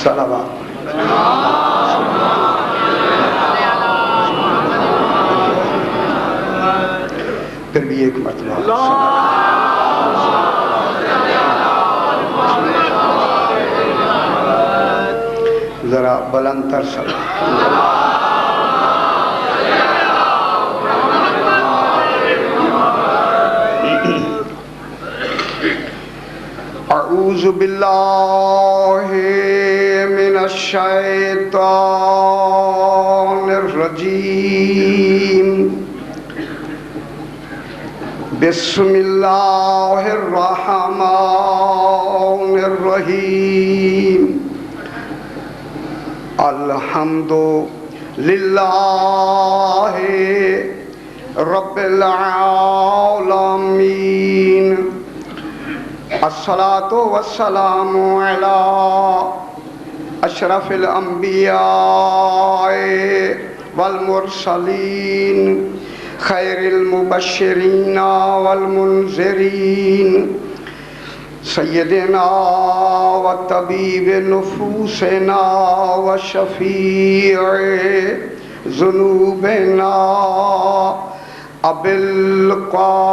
صلوات پھر بھی ایک مرتبہ ذرا بلند تر صلوات اعوذ باللہ من الشیطان الرجیم بسم اللہ الرحمن الرحیم الحمد للہ رب العالمین الصلاة والسلام على اشرف الانبیاء والمرسلین خیر المبشرین والمنذرین سیدنا و طبیب نفوسنا و شفیع ذنوبنا ابی القاسم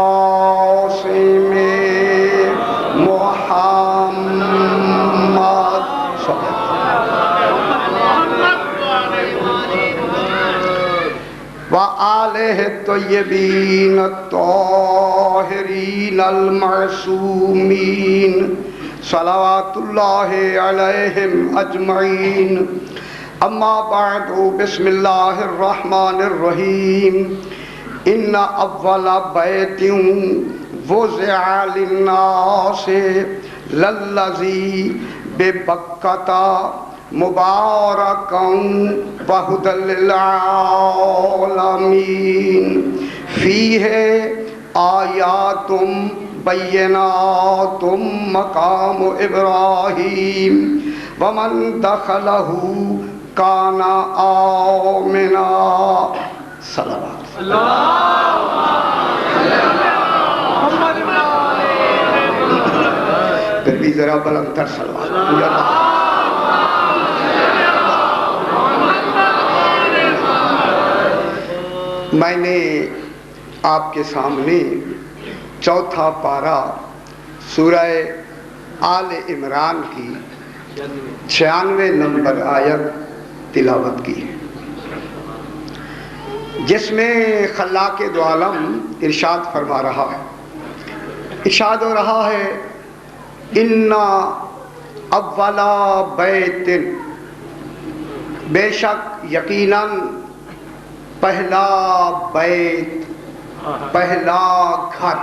محمد وآلہ الطیبین الطاہرین المعصومین صلوات اللہ علیہم اجمعین اما بعد بسم اللہ الرحمن الرحیم ان اول بیت وضع للناس للذی ببکۃ مبارکا وہدی للعالمین فیہ آیات بینات مقام ابراہیم ومن دخلہ کان آمنا صلوات پھر بھی ذرا بلند تر صلوات میں نے آپ کے سامنے چوتھا پارہ سورہ آل عمران کی 96 نمبر آیت تلاوت کی ہے، جس میں خلاق دو عالم ارشاد فرما رہا ہے، ارشاد ہو رہا ہے ان اولا بیت، بے شک یقیناً پہلا بیت، پہلا گھر۔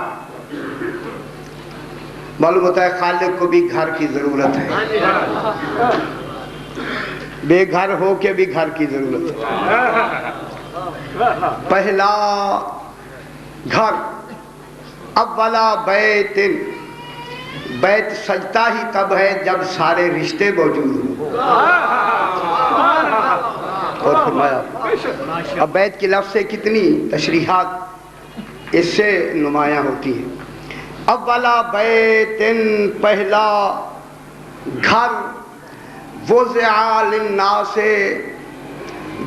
معلوم ہوتا ہے خالق کو بھی گھر کی ضرورت ہے، بے گھر ہو کے بھی گھر کی ضرورت ہے۔ پہلا گھر، اولا بیت، بیت سجتا ہی تب ہے جب سارے رشتے موجود ہوں۔ اور فرمایا اب بیت کے لفظ سے کتنی تشریحات اس سے نمایاں ہوتی ہیں۔ اولا بیت، پہلا گھر، وضع للناس،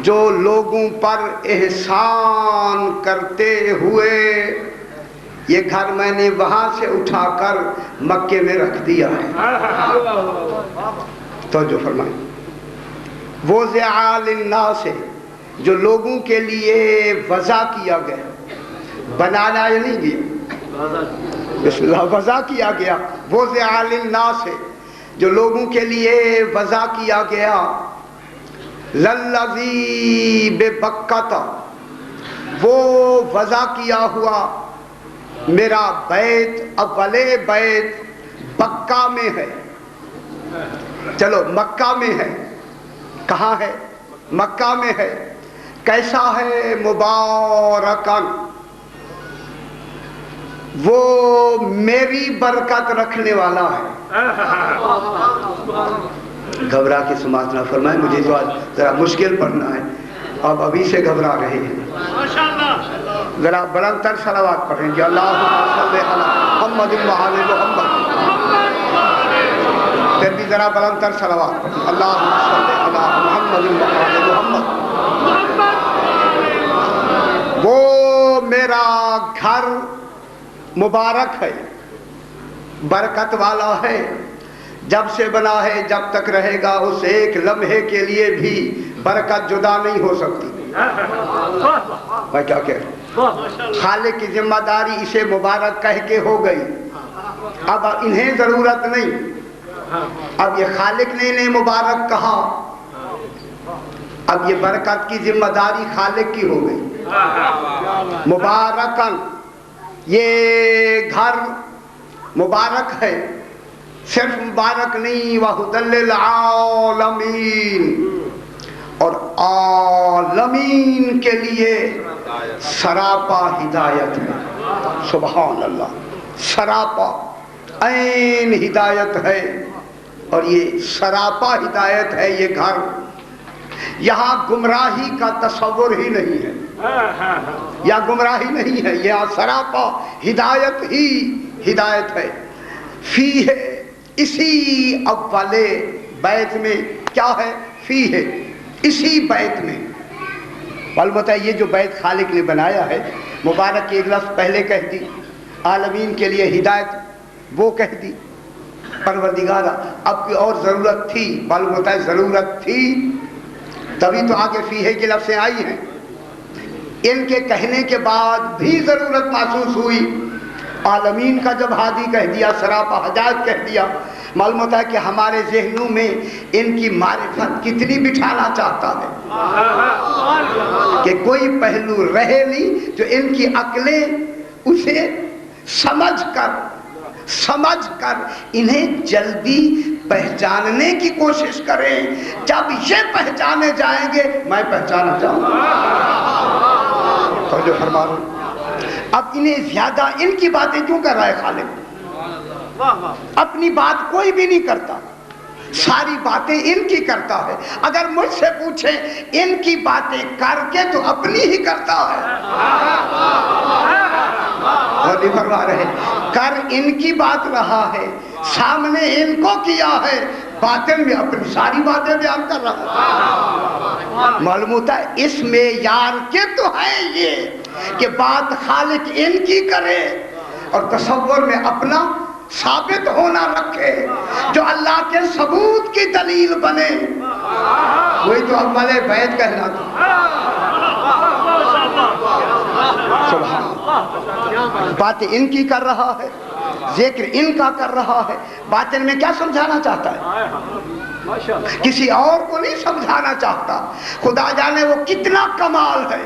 جو لوگوں پر احسان کرتے ہوئے، یہ گھر میں نے وہاں سے اٹھا کر مکے میں رکھ دیا ہے۔ توجہ فرمائیں، وضع للناس، جو لوگوں کے لیے وضع کیا گیا، بنانا یا نہیں گیا، بسم اللہ، وضع کیا گیا، وضع للناس، جو لوگوں کے لیے وضع کیا گیا، للذی ببکۃ، وہ وضع کیا ہوا میرا بیت، اولے بیت بکہ میں ہے، چلو مکہ میں ہے، کہاں ہے؟ مکہ میں ہے۔ کیسا ہے؟ مبارکاً، وہ میری برکت رکھنے والا ہے۔ گھبرا کے سماعت نہ فرمائیں، مجھے تو آج ذرا مشکل پڑھنا ہے، آپ ابھی سے گھبرا رہے ہیں۔ ذرا بلند تر صلوات پڑھیں گے، اللہم صلی علی محمد و آل محمد۔ بھی ذرا بلند تر صلوات پڑھیں. اللہم صلی علی محمد محمد. وہ میرا گھر مبارک ہے، برکت والا ہے، جب سے بنا ہے جب تک رہے گا، اس ایک لمحے کے لیے بھی برکت جدا نہیں ہو سکتی. میں کیا کہہ رہا ہوں؟ خالق کی ذمہ داری اسے مبارک کہہ کے ہو گئی. اب انہیں ضرورت نہیں، اب یہ خالق نے انہیں مبارک کہا، اب یہ برکت کی ذمہ داری خالق کی ہو گئی. مبارکن، یہ گھر مبارک ہے، صرف مبارک نہیں، وَهُدًى لِّلْعَالَمِينَ، اور عالمین کے لیے سراپا ہدایت ہے. سبحان اللہ، سراپا عین ہدایت ہے، اور یہ سراپا ہدایت ہے یہ گھر. یہاں گمراہی کا تصور ہی نہیں ہے، یا گمراہی نہیں ہے، یہاں سراپا ہدایت ہی ہدایت ہے. فی ہے، اسی اول بیت میں کیا ہے؟ فی ہے، اسی بیت میں. البتہ یہ جو بیت خالق نے بنایا ہے، مبارک کی ایک لفظ پہلے کہہ دی، عالمین کے لیے ہدایت وہ کہہ دی. پروردگارہ اب کوئی اور ضرورت تھی؟ معلوم ہوتا ہے ضرورت تھی، تبھی تو آگے فیہ کی لفظیں آئی ہیں. ان کے کہنے کے بعد بھی ضرورت محسوس ہوئی. عالمین کا جب ہادی کہہ دیا، سراپا ہدایت کہہ دیا، معلوم ہوتا ہے کہ ہمارے ذہنوں میں ان کی معرفت کتنی بٹھانا چاہتا ہے کہ کوئی پہلو رہے نہیں جو ان کی عقلیں اسے سمجھ کر انہیں جلدی پہچاننے کی کوشش کریں. جب یہ پہچانے جائیں گے میں پہچانا چاہوں گا. توجہ فرما رہا ہوں. اب انہیں زیادہ ان کی باتیں کیوں کر رہا ہے خالق؟ اپنی بات کوئی بھی نہیں کرتا، ساری باتیں ان کی کرتا ہے. اگر مجھ سے پوچھیں ان کی باتیں کر کے تو اپنی ہی کرتا ہے. اور نہیں فرما رہے، کر ان کی بات رہا ہے، سامنے ان کو کیا ہے، باطن میں اپنی ساری باتیں بیان کر رہا ہے. معلوم ہوتا ہے اس میں یار کے تو ہے یہ کہ بات خالق ان کی کرے اور تصور میں اپنا ثابت ہونا رکھے، جو اللہ کے ثبوت کی دلیل بنے. وہی تو اول بیت کہنا تھا. سبحان اللہ، بات ان کی کر رہا ہے، ذکر ان کا کر رہا ہے. باطن میں کیا سمجھانا چاہتا ہے؟ کسی اور کو نہیں سمجھانا چاہتا. خدا جانے وہ کتنا کمال ہے،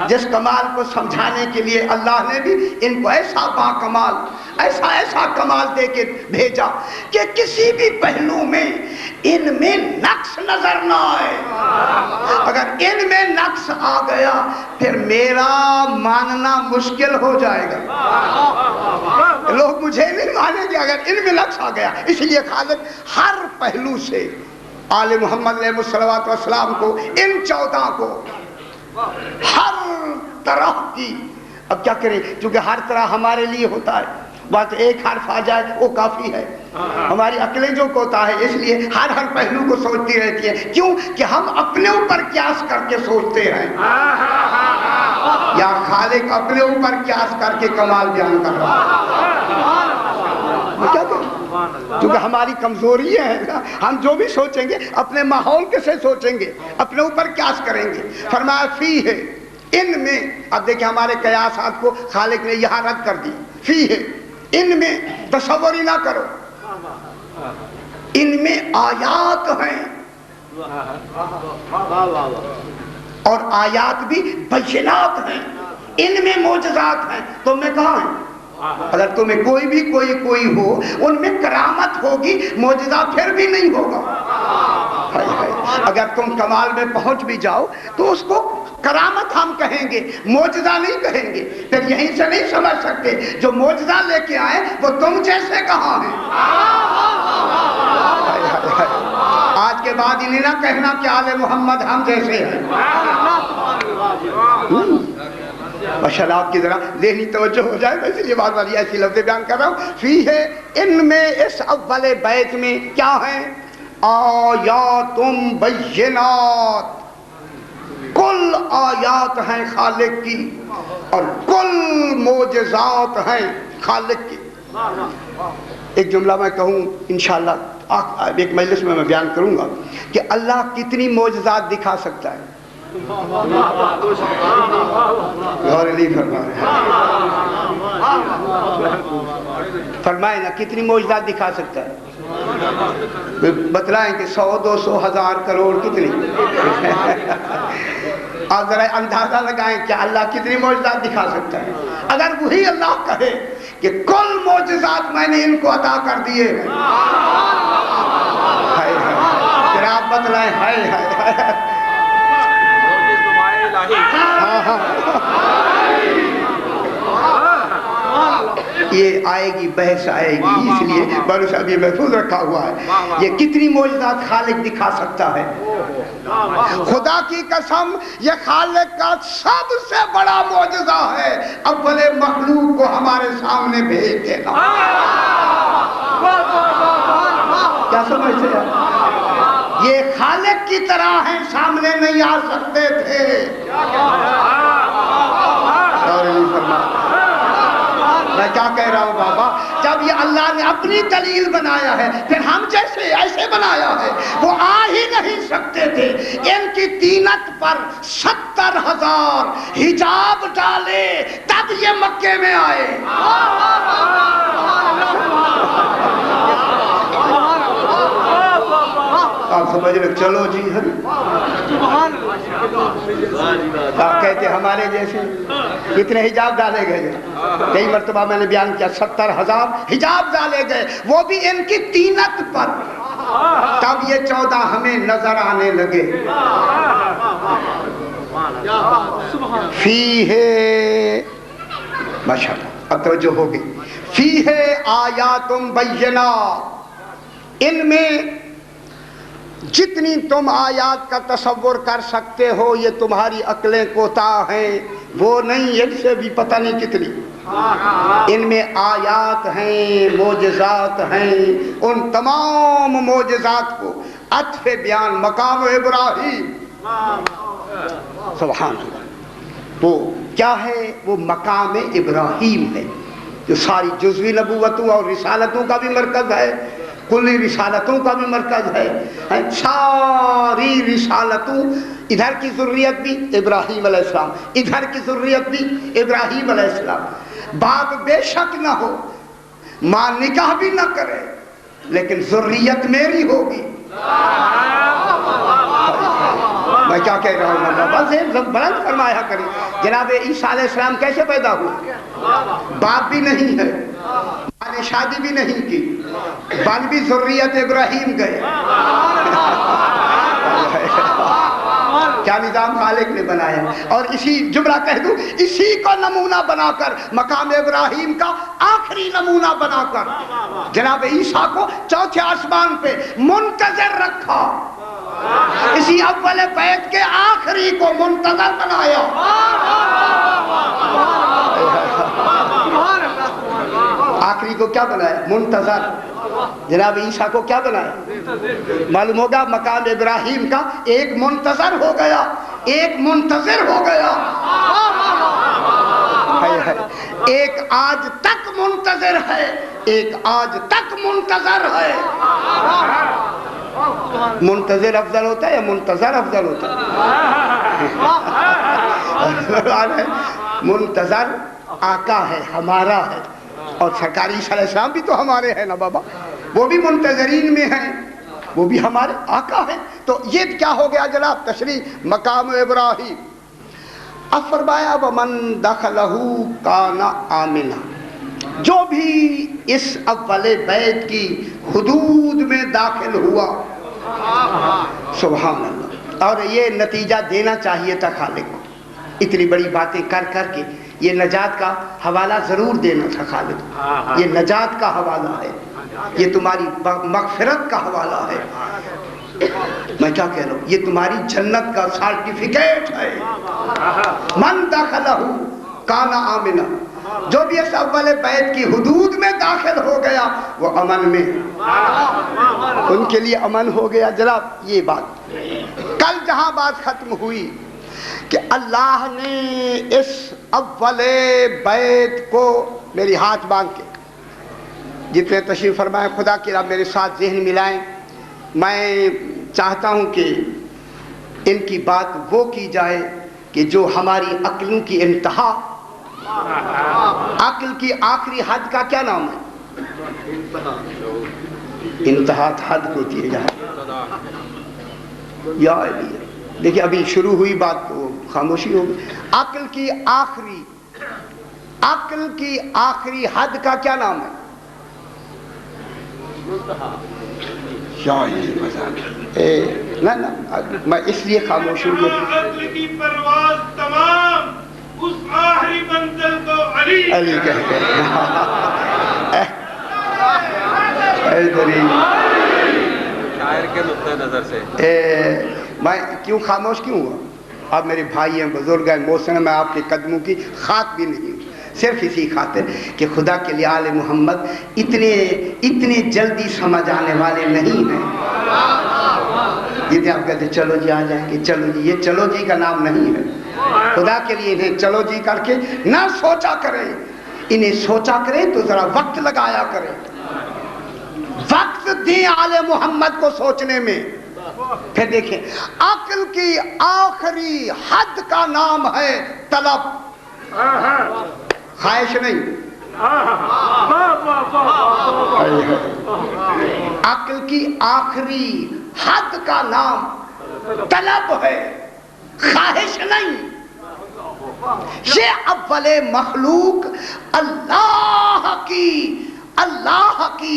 جس کمال کو سمجھانے کے لیے اللہ نے بھی ان کو ایسا با کمال، ایسا کمال دے کے بھیجا کہ کسی بھی پہلو میں ان میں نقص نظر نہ آئے. اگر ان میں نقص آ گیا پھر میرا ماننا مشکل ہو جائے گا. لوگ مجھے نہیں مانیں گے اگر ان میں نقص آ گیا. اس لیے خالق ہر پہلو سے آل محمد علیہ الصلوۃ والسلام کو، ان 14 کو ہر طرح کی، اب کیا کریں چونکہ ہر طرح ہمارے لیے ہوتا ہے، بات ایک حرف آ جائے وہ کافی ہے. ہماری عقلیں جو کوتا ہے، اس لیے ہر پہلو کو سوچتی رہتی ہیں. کیوں کہ ہم اپنے اوپر قیاس کر کے سوچتے ہیں، یا خالق اپنے اوپر قیاس کر کے کمال بیان کر رہا ہے. کیا کریں؟ کیونکہ ہماری کمزوری ہے، ہم جو بھی سوچیں گے اپنے ماحول کے سے سوچیں گے، اپنے اوپر قیاس کریں گے. فرمایا فی ہے، ان میں. اب دیکھیں ہمارے قیاسات کو خالق نے یہاں رد کر دی. فی ہے، ان میں تصور ہی نہ کرو، ان میں آیات ہیں، اور آیات بھی بینات ہیں. ان میں معجزات ہیں. تم میں کہاں ہیں؟ اگر تمہیں کوئی بھی کوئی ہو، ان میں کرامت ہوگی، معجزہ پھر بھی نہیں ہوگا. اگر تم کمال میں پہنچ بھی جاؤ تو اس کو کرامت ہم کہیں گے، معجزہ نہیں کہیں گے. پھر یہیں سے نہیں سمجھ سکتے جو معجزہ لے کے آئے وہ تم جیسے کہاں ہیں. آج کے بعد انہیں نہ کہنا کہ آل محمد ہم جیسے ہیں. ماشاءاللہ آپ کی ذرا ذہنی توجہ ہو جائے، میں اس لیے بار بار یہ ایسی لفظ بیان کر رہا ہوں. فی ہے ان میں، اس اول بیت میں کیا ہیں؟ آیات بینات، کل آیات ہیں خالق کی اور کل معجزات ہیں خالق کی. ایک جملہ میں کہوں انشاءاللہ ایک مجلس میں بیان کروں گا کہ اللہ کتنی معجزات دکھا سکتا ہے. غور نہیں فرما رہے، فرمائے نا کتنی معجزات دکھا سکتا ہے. بتلائیں کہ 100 200 1000 کروڑ کتنی. آپ ذرا اندازہ لگائیں کہ اللہ کتنی معجزات دکھا سکتا ہے. اگر وہی اللہ کہے کہ کل معجزات میں نے ان کو عطا کر دیے ہیں، پھر آپ بتلائیں ہائے ہائے. یہ آئے گی، بحث آئے گی، اس لیے بارو صاحب یہ محفوظ رکھا ہوا ہے. یہ کتنی معجزات خالق دکھا سکتا ہے. خدا کی قسم یہ خالق کا سب سے بڑا معجزہ ہے اول مخلوق کو ہمارے سامنے بھیج دینا. کیا سمجھتے ہیں؟ یہ خالق کی طرح ہیں، سامنے نہیں آ سکتے تھے. اور نہیں فرما میں کیا کہہ رہا ہوں بابا، جب یہ اللہ نے اپنی دلیل بنایا ہے پھر ہم جیسے ایسے بنایا ہے. وہ آ ہی نہیں سکتے تھے. ان کی طینت پر 70,000 حجاب ڈالے تب یہ مکے میں آئے. آپ سمجھ رہے؟ چلو جی ہم آپ کہتے ہمارے جیسے کتنے حجاب ڈالے گئے. کئی مرتبہ میں نے بیان کیا 70,000 حجاب ڈالے گئے، وہ بھی ان کی طینت پر. تب یہ 14 ہمیں نظر آنے لگے. فی ہے ماشاءاللہ اب توجہ ہوگی. فی ہے آیات بینات، ان میں جتنی تم آیات کا تصور کر سکتے ہو یہ تمہاری عقلیں کوتاہ ہیں، وہ نہیں، ان سے بھی پتہ نہیں کتنی. ان میں آیات ہیں، معجزات ہیں. ان تمام معجزات کو عطف بیان مقام ابراہیم، سبحان اللہ، وہ کیا ہے؟ وہ مقام ابراہیم ہے جو ساری جزوی نبوتوں اور رسالتوں کا بھی مرکز ہے، کلی رسالتوں کا بھی مرکز ہے. ساری رسالتوں، ادھر کی ذریت بھی ابراہیم علیہ السلام، ادھر کی ذریت بھی ابراہیم علیہ السلام. باپ بے شک نہ ہو، ماں نکاح بھی نہ کرے، لیکن ذریت میری ہوگی. میں کیا کہہ رہا ہوں بابا، بلند فرمایا کریں. جناب عیسیٰ علیہ السلام کیسے پیدا ہوئے؟ باپ بھی نہیں ہے، ماں نے شادی بھی نہیں کی، بن بھی ذریت ابراہیم گئے. کیا نظام خالق نے بنایا. اور اسی جملہ کہہ دوں، اسی کو نمونہ بنا کر مقام ابراہیم کا آخری نمونہ بنا کر جناب عیسیٰ کو چوتھے آسمان پہ منتظر رکھا. اسی اول بیت کے آخری کو منتظر بنایا. آخری کو کیا بنایا؟ منتظر. جناب عیسیٰ کو کیا بنایا؟ معلوم ہوگا مقام ابراہیم کا ایک منتظر ہو گیا، ایک منتظر ہو گیا. ایک آج تک منتظر ہے، ایک آج تک منتظر ہے. منتظر افضل ہوتا ہے یا منتظر افضل ہوتا ہے؟ منتظر آقا ہے، ہمارا ہے. اور سرکاری عیسیٰ علیہ السلام بھی تو ہمارے ہیں نا بابا، وہ بھی منتظرین میں ہیں، وہ بھی ہمارے آقا ہیں. تو یہ کیا ہو گیا جناب؟ تشریح مقام ابراہیم. اب فرمایا وَمَن دَخَلَهُ كَانَ آمِنًا، جو بھی اس اول بیت کی حدود میں داخل ہوا. سبحان اللہ. اور یہ نتیجہ دینا چاہیے تھا خالق کو. اتنی بڑی باتیں کر کر کے یہ نجات کا حوالہ ضرور دینا تھا خالق کو. یہ نجات کا حوالہ ہے، یہ تمہاری مغفرت کا حوالہ ہے. میں کیا کہہ رہا ہوں؟ یہ تمہاری جنت کا سرٹیفکیٹ ہے. من دخلہ کان آمنا، جو بھی اس اول بیت کی حدود میں داخل ہو گیا وہ امن میں، ان کے لیے امن ہو گیا۔ جناب یہ بات کل جہاں بات ختم ہوئی کہ اللہ نے اس اول بیت کو، میری ہاتھ باندھ کے جتنے تشریف فرمائے خدا کی راہ میرے ساتھ ذہن ملائیں، میں چاہتا ہوں کہ ان کی بات وہ کی جائے کہ جو ہماری عقلوں کی انتہا، عقل کی آخری حد کا کیا نام ہے؟ انتہا حد ہوتی ہے یہاں، یا علی دیکھیں ابھی شروع ہوئی بات تو خاموشی ہو گئی۔ عقل کی آخری حد کا کیا نام ہے؟ نہ میں اس لیے خاموش ہوں عقل کی پرواز تمام اس آخری منزل کو علی کہتے ہیں۔ شاعر کے نقطۂ نظر سے میں کیوں خاموش کیوں ہوا؟ آپ میرے بھائی ہیں، بزرگ ہیں، محسن، میں آپ کے قدموں کی خاک بھی نہیں ہوں، صرف اسی خاطر کہ خدا کے لیے آل محمد اتنے جلدی سمجھ آنے والے نہیں ہیں۔ یہ آپ کہتے چلو جی آ جائیں گے، چلو جی، یہ چلو جی کا نام نہیں ہے۔ خدا کے لیے انہیں چلو جی کر کے نہ سوچا کریں، انہیں سوچا کریں تو ذرا وقت لگایا کریں، وقت دیں آل محمد کو سوچنے میں۔ پھر دیکھیں عقل کی آخری حد کا نام ہے طلب، خواہش نہیں۔ عقل کی آخری حد کا نام طلب ہے، خواہش نہیں۔ یہ اول مخلوق اللہ کی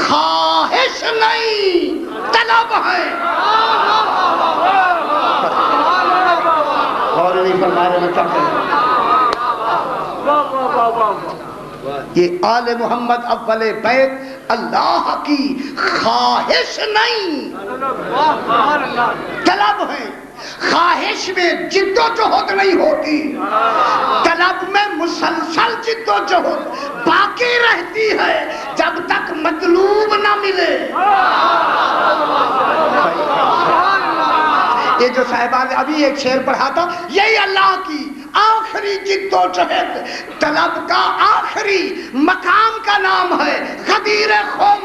خواہش نہیں، طلب ہے۔ اور نہیں فرما رہے مطلب یہ آل محمد اول بیت اللہ کی خواہش نہیں، طلب ہے۔ خواہش میں جد و جہد نہیں ہوتی، طلب میں مسلسل جد و جہد باقی رہتی ہے جب تک مطلوب نہ ملے۔ یہ جو صاحبان نے ابھی ایک شعر پڑھا تھا، یہی اللہ کی آخری جد و جہد، طلب کا آخری مقام کا نام ہے غدیر خم۔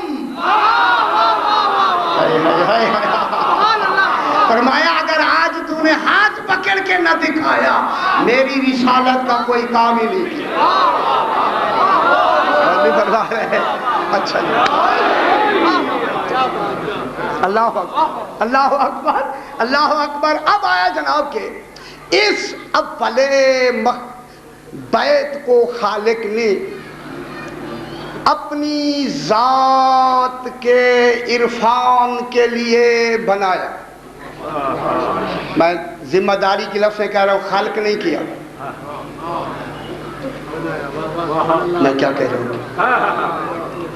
فرمایا اگر آج تو نے ہاتھ پکڑ کے نہ دکھایا میری رسالت کا کوئی کام ہی نہیں کیا۔ فرما رہے اچھا اللہ اکبر، اللہ اکبر، اللہ اکبر۔ اب آیا جناب کہ اس اول بیت کو خالق نے اپنی ذات کے عرفان کے لیے بنایا۔ میں ذمہ داری کی لفظ سے کہہ رہا ہوں، خالق نہیں کیا۔ میں کیا کہہ رہا ہوں؟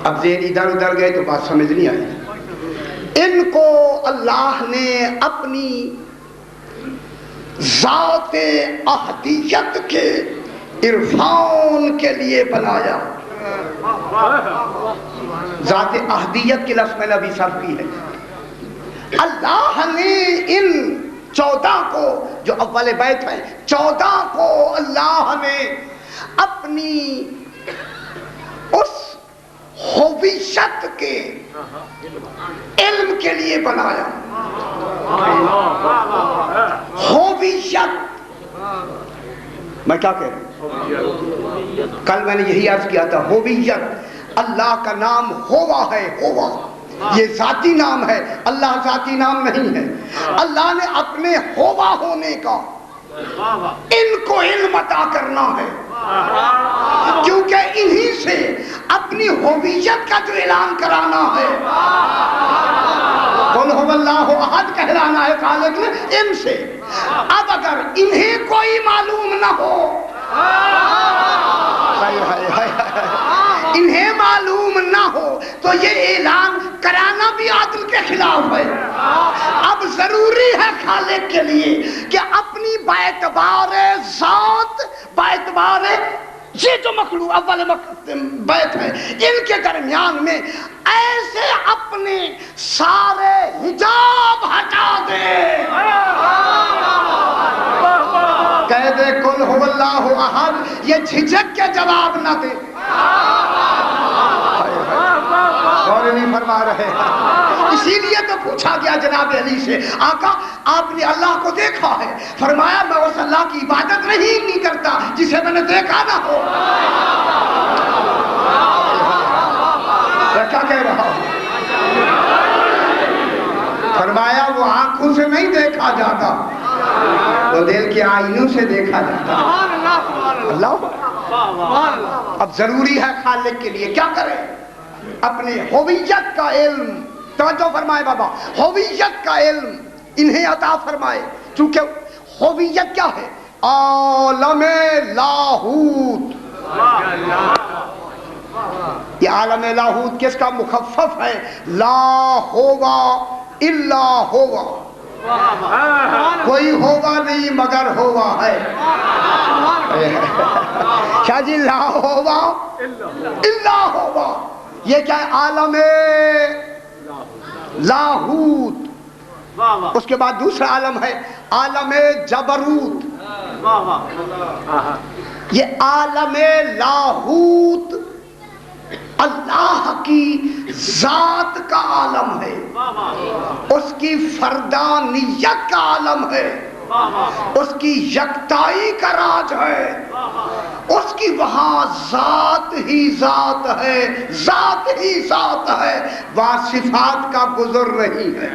اب ذہن ادھر ادھر گئے تو بات سمجھ نہیں آئی۔ ان کو اللہ نے اپنی ذات احدیت کے عرفان کے لیے بنایا۔ ذات احدیت کی لفظ میں نے ابھی صرف کی ہے۔ اللہ نے ان 14 کو جو اول بیت ہیں، 14 کو اللہ نے اپنی اس ہویت کے علم کے لیے بنایا۔ ہویت میں کیا کہہ رہا ہوں؟ کل میں نے یہی عرض کیا تھا، ہویت اللہ کا نام ہوا ہے، ہوا یہ ذاتی نام ہے، اللہ ذاتی نام نہیں ہے۔ اللہ نے اپنے ہوا ہونے کا ان کو علم عطا کرنا ہے، کیونکہ انہی سے اپنی ہویت کا جو اعلان کرانا ہے، قل هو اللہ احد کہلانا ہے خالق نے ان سے۔ اب اگر انہیں کوئی معلوم نہ ہو، انہیں معلوم نہ ہو تو یہ اعلان کرانا بھی عدل کے خلاف ہے۔ اب ضروری ہے خالق کے لیے کہ اپنی باعتبار ذات باعتبار یہ جو مخلوق اول بیت ہے ان کے درمیان میں ایسے اپنے سارے حجاب ہٹا دے، کہہ دے قل هو اللہ احد، یہ جھجک کے جواب نہ دے، اور نہیں فرما رہے۔ اسی لیے تو پوچھا گیا جناب علی سے، آقا آپ نے اللہ کو دیکھا ہے؟ فرمایا میں اس اللہ کی عبادت نہیں کرتا جسے میں نے دیکھا نہ ہو۔ کیا کہہ رہا ہوں؟ فرمایا وہ آنکھوں سے نہیں دیکھا جاتا، وہ دل کے آئینوں سے دیکھا جاتا۔ اللہ اب ضروری ہے خالق کے لیے کیا کرے؟ اپنے ہویت کا علم، توجہ فرمائے بابا، ہویت کا علم انہیں عطا فرمائے، چونکہ ہویت کیا ہے؟ عالم لاہوت۔ یہ عالم لاہوت کس کا مخفف ہے؟ لا ہوگا الا ہوگا، کوئی ہوگا نہیں مگر ہوگا ہے۔ کیا جی؟ لا ہوگا الا ہوگا، یہ کیا ہے؟ عالم لاہوت۔ اس کے بعد دوسرا عالم ہے عالم جبروت۔ یہ عالم لاہوت اللہ کی ذات کا عالم ہے، اس کی فردانیت کا عالم ہے، اس کی یکتائی کا راج ہے، اس کی وہاں ذات ہی ذات ہے، ذات ہی ذات ہے، وہاں صفات کا گزر نہیں ہے۔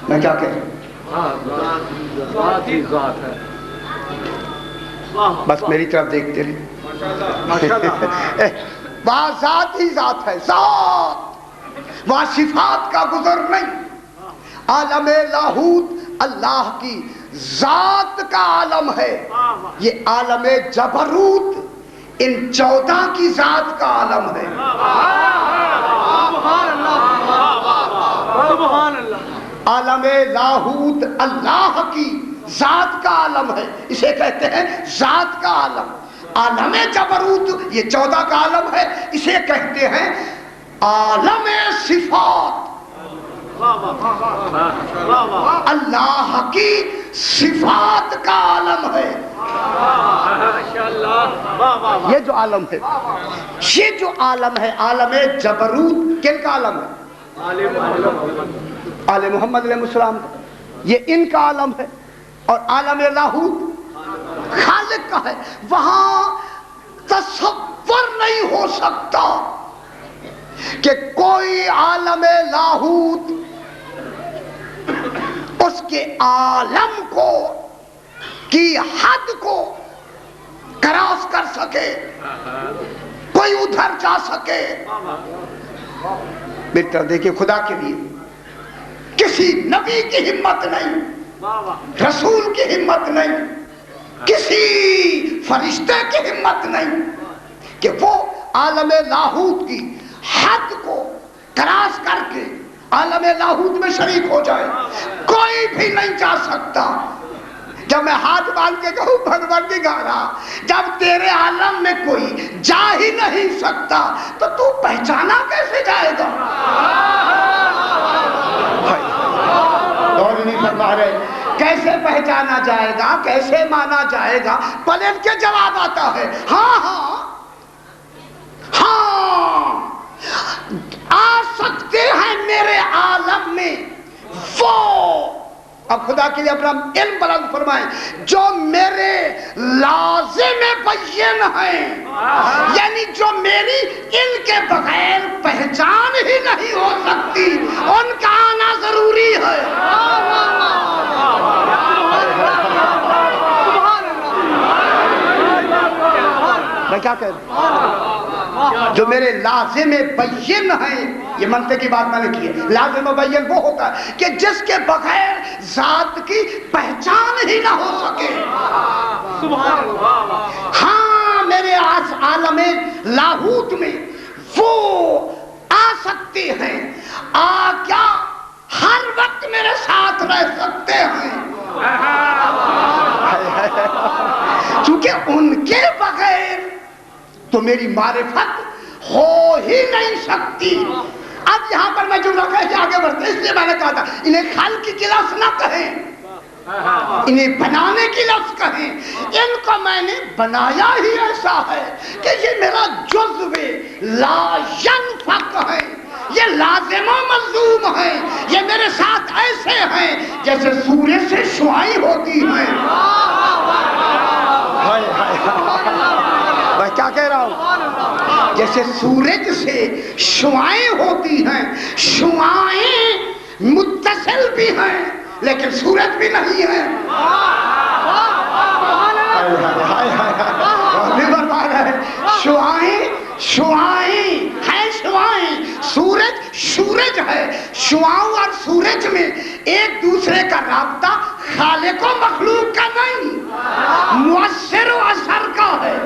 میں کیا کہہ رہا ہوں؟ ذات ہی ذات ہے، بس میری طرف دیکھتے رہے۔ وہاں ذات ہی ذات ہے، ذات، وہاں صفات کا گزر نہیں۔ عالم لاہوت اللہ کی ذات کا عالم ہے، یہ عالم جبروت ان 14 کی ذات کا عالم ہے۔ عالم لاہوت اللہ کی ذات کا عالم ہے، اسے کہتے ہیں ذات کا عالم۔ عالم جبروت یہ 14 کا عالم ہے، اسے کہتے ہیں عالم صفات۔ اللہ کی صفات کا عالم ہے، یہ جو عالم ہے، یہ جو عالم ہے عالم جبروت کن کا عالم ہے؟ آل محمد علیہ السلام کا، یہ ان کا عالم ہے۔ اور عالم لاہوت خالق کا ہے، وہاں تصور نہیں ہو سکتا کہ کوئی عالم لاہوت اس کے عالم کو کی حد کو کراس کر سکے، کوئی ادھر جا سکے۔ بیٹا دیکھیں، خدا کے لیے کسی نبی کی ہمت نہیں، رسول کی ہمت نہیں، کسی فرشتے کی ہمت نہیں کہ وہ عالم لاہوت کی حد کو کراس کر کے عالم لاہوت میں شریک ہو جائے۔ کوئی بھی نہیں جا سکتا۔ جب میں ہاتھ باندھ کے کہوں بھگوان کی گارا، جب تیرے عالم میں کوئی جا ہی نہیں سکتا تو پہچانا کیسے جائے گا؟ اور نہیں فرما رہے، کیسے پہچانا جائے گا، کیسے مانا جائے گا؟ پلٹ کے جواب آتا ہے ہاں ہاں ہاں آ سکتے ہیں میرے عالم میں وہ۔ اب خدا کے لیے اپنا علم بلند فرمائیں، جو میرے لازم بین ہیں، یعنی جو میری ان کے بغیر پہچان ہی نہیں ہو سکتی، ان کا آنا ضروری ہے۔ میں کیا کہہ رہا ہوں؟ جو میرے لازم بین ہیں، یہ منطق کی بات میں نے کی ہے۔ لازم بین وہ ہوتا ہے کہ جس کے بغیر ذات کی پہچان ہی نہ ہو سکے۔ ہاں میرے عالم لاہوت میں وہ آ سکتے ہیں، کیا ہر وقت میرے ساتھ رہ سکتے ہیں، چونکہ ان کے بغیر تو میری معرفت ہو ہی نہیں سکتی. اب یہاں پر میں جو رکھا ہے آگے بڑھتے، اس لیے میں نے کہا تھا انہیں خلق کی لفظ نہ کہیں، انہیں بنانے کی لفظ کہیں. ان کو میں نے بنایا ہی ایسا ہے کہ یہ میرا جزو لا ینفق ہے، یہ لازم و ملزوم ہے، یہ میرے ساتھ ایسے ہیں جیسے سورج سے شعاعیں ہوتی ہیں. میں کیا کہہ رہا ہوں؟ جیسے سورج سے شعاعیں ہوتی ہیں، شعاعیں متصل بھی ہیں لیکن سورج بھی نہیں ہے. شعاعیں ہیں، سورج ہے. شعاعوں اور سورج میں ایک دوسرے کا رابطہ خالق و مخلوق کا نہیں، مؤثر و اثر کا ہے.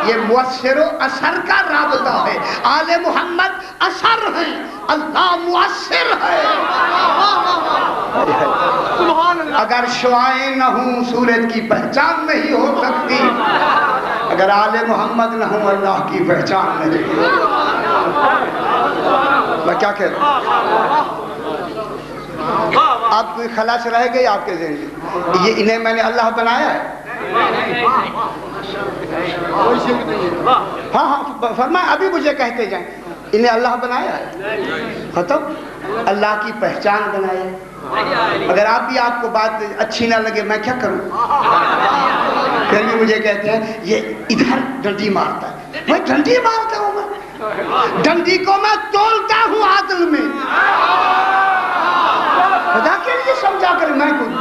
یہ مؤثر و اثر کا رابطہ ہے. آل محمد اثر ہے، اللہ مؤثر ہے. اگر شعاعیں نہ ہوں سورج کی پہچان نہیں ہو سکتی، اگر آل محمد نہ ہوں اللہ کی پہچان نہیں. میں کیا کہہ رہا ہوں؟ اب کوئی خلاص رہ گئی آپ کے ذہن میں؟ یہ انہیں میں نے اللہ بنایا ہے. ہاں ہاں فرمائیں، ابھی مجھے کہتے جائیں انہیں اللہ بنایا ہے. ختم. اللہ کی پہچان بنایا ہے. اگر آپ کو بات اچھی نہ لگے میں کیا کروں؟ پھر بھی مجھے کہتے ہیں یہ ادھر ڈنڈی مارتا ہے. میں ڈنڈی مارتا ہوں؟ میں ڈنڈی کو میں تولتا ہوں عادل میں. خدا کے لیے سمجھا کر میں کوئی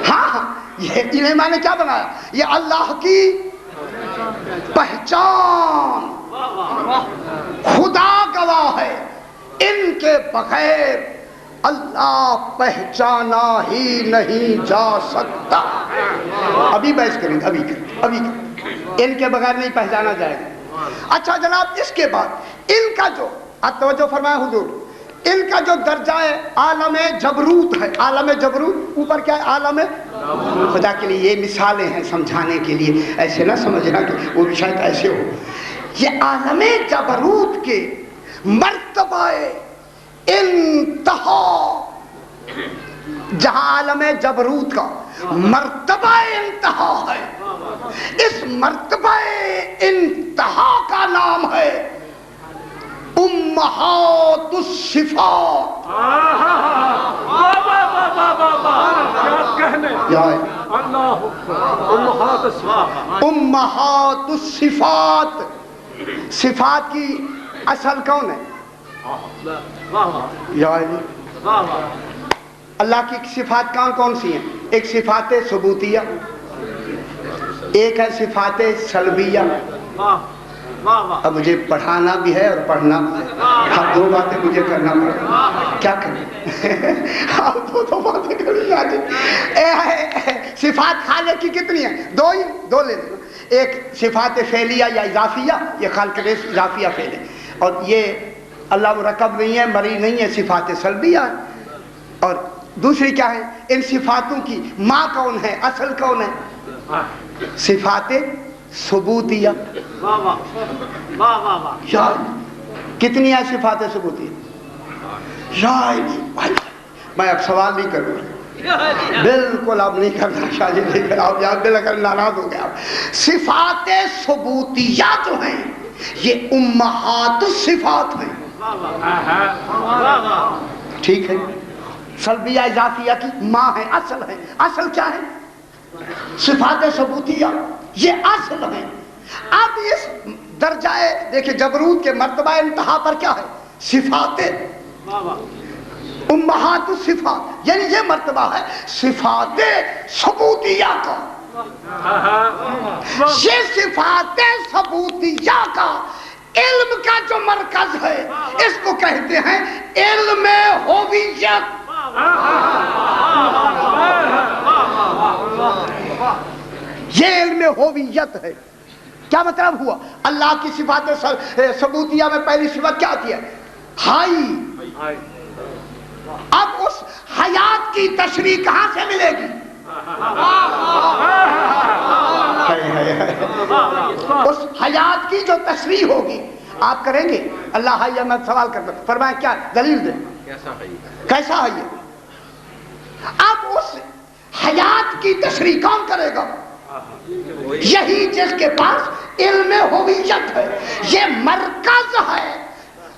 ہاں یہ انہیں میں نے کیا بنایا؟ یہ اللہ کی پہچان. خدا گواہ ہے ان کے بغیر اللہ پہچانا ہی نہیں جا سکتا. ابھی بحث کریں گے، ابھی ان کے بغیر نہیں پہچانا جائے گا. اچھا جناب، اس کے بعد ان کا جو توجہ فرمائے حضور، ان کا جو درجہ ہے عالم جبروت ہے. عالم جبروت اوپر کیا ہے؟ عالم. خدا کے لیے یہ مثالیں ہیں سمجھانے کے لیے، ایسے نہ سمجھنا کہ وہ بھی شاید ایسے ہو. یہ عالم جبروت کے مرتبہ انتہا، جہاں عالم جبروت کا مرتبہ انتہا ہے، اس مرتبہ انتہا کا نام ہے امہات الصفات. امہات الصفات. صفات کی اصل کون ہے؟ اللہ کی صفات کون سی ہیں؟ ایک صفات ثبوتیہ، ایک ہے صفات سلبیہ. اب مجھے پڑھانا بھی ہے اور پڑھنا بھی ہے. اب دو باتیں مجھے کرنا پڑے گا. کیا کریں؟ آپ دو باتیں کریں. صفات خالق کی کتنی ہیں؟ دو لے لیں. ایک صفات فعلیہ یا اضافیہ، یہ خالق نے اضافیہ فعل ہے، اور یہ اللہ مرکب نہیں ہے، مری نہیں ہے، صفات سلبیہ ہے. اور دوسری کیا ہے؟ ان صفاتوں کی ماں کون ہے، اصل کون ہے؟ صفات ثبوتیہ. کتنی ہے صفات ثبوتیہ؟ میں اب سوال نہیں کروں، بالکل اب نہیں کرنا، شاید نہیں کرنا. آپ یاد دل کر ناراض ہو گیا. صفات ثبوتیہ جو ہیں یہ امہات الصفات ہیں. ٹھیک ہے. سلبیہ اضافیہ کی ماں ہے، اصل ہے. اصل کیا ہے؟ صفات ثبوتیہ، یہ اصل ہے. اب اس درجہ دیکھیں جبروت کے مرتبہ انتہا پر کیا ہے؟ صفات امہات الصفات، یعنی یہ مرتبہ ہے صفات ثبوتیہ کا. یہ صفات ثبوتیہ کا علم کا جو مرکز ہے اس کو کہتے ہیں علم ہویت. یہ علم ہویت ہے. کیا مطلب ہوا؟ اللہ کی صفات ثبوتیہ میں پہلی صفت کیا آتی ہے؟ ہائی. اب اس حیات کی تشریح کہاں سے ملے گی؟ اس حیات کی جو تشریح ہوگی آپ کریں گے. اللہ حی میں سوال کرتا ہوں، فرمائیں کیا دلیل دیں، کیسا ہے یہ؟ اب اس حیات کی تشریح کون کرے گا؟ یہی جس کے پاس علم ہویت ہے، یہ مرکز ہے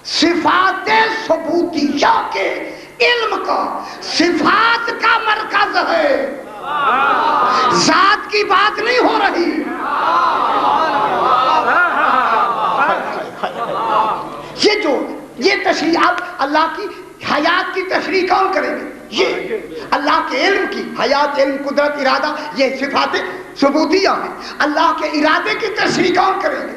صفات ثبوتیہ کے علم کا، صفات کا مرکز ہے، ذات کی بات نہیں ہو رہی. یہ تشریح اب اللہ کی حیات کی تشریح کون کریں گے؟ یہ اللہ کے علم کی، حیات، علم، قدرت، ارادہ، یہ صفات ثبوتیہ ہیں. اللہ کے ارادے کی تشریح کون کریں گے؟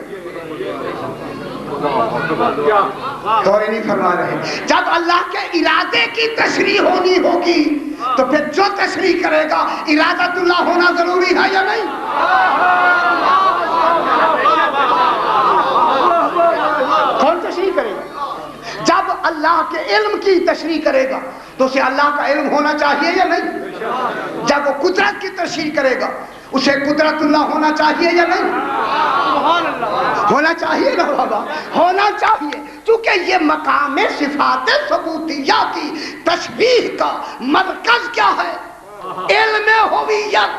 غور نہیں فرما رہے. جب اللہ کے ارادے کی تشریح ہونی ہوگی تو پھر جو تشریح کرے گا ارادت اللہ ہونا ضروری ہے یا نہیں؟ کون تشریح کرے گا؟ جب اللہ کے علم کی تشریح کرے گا تو اسے اللہ کا علم ہونا چاہیے یا نہیں؟ جب وہ قدرت کی تشریح کرے گا اسے قدرت اللہ ہونا چاہیے یا نہیں؟ ہونا چاہیے نا بابا، ہونا چاہیے. کیونکہ یہ مقام صفات ثبوتیہ کی تشبیہ کا مرکز کیا ہے؟ علم ہویت.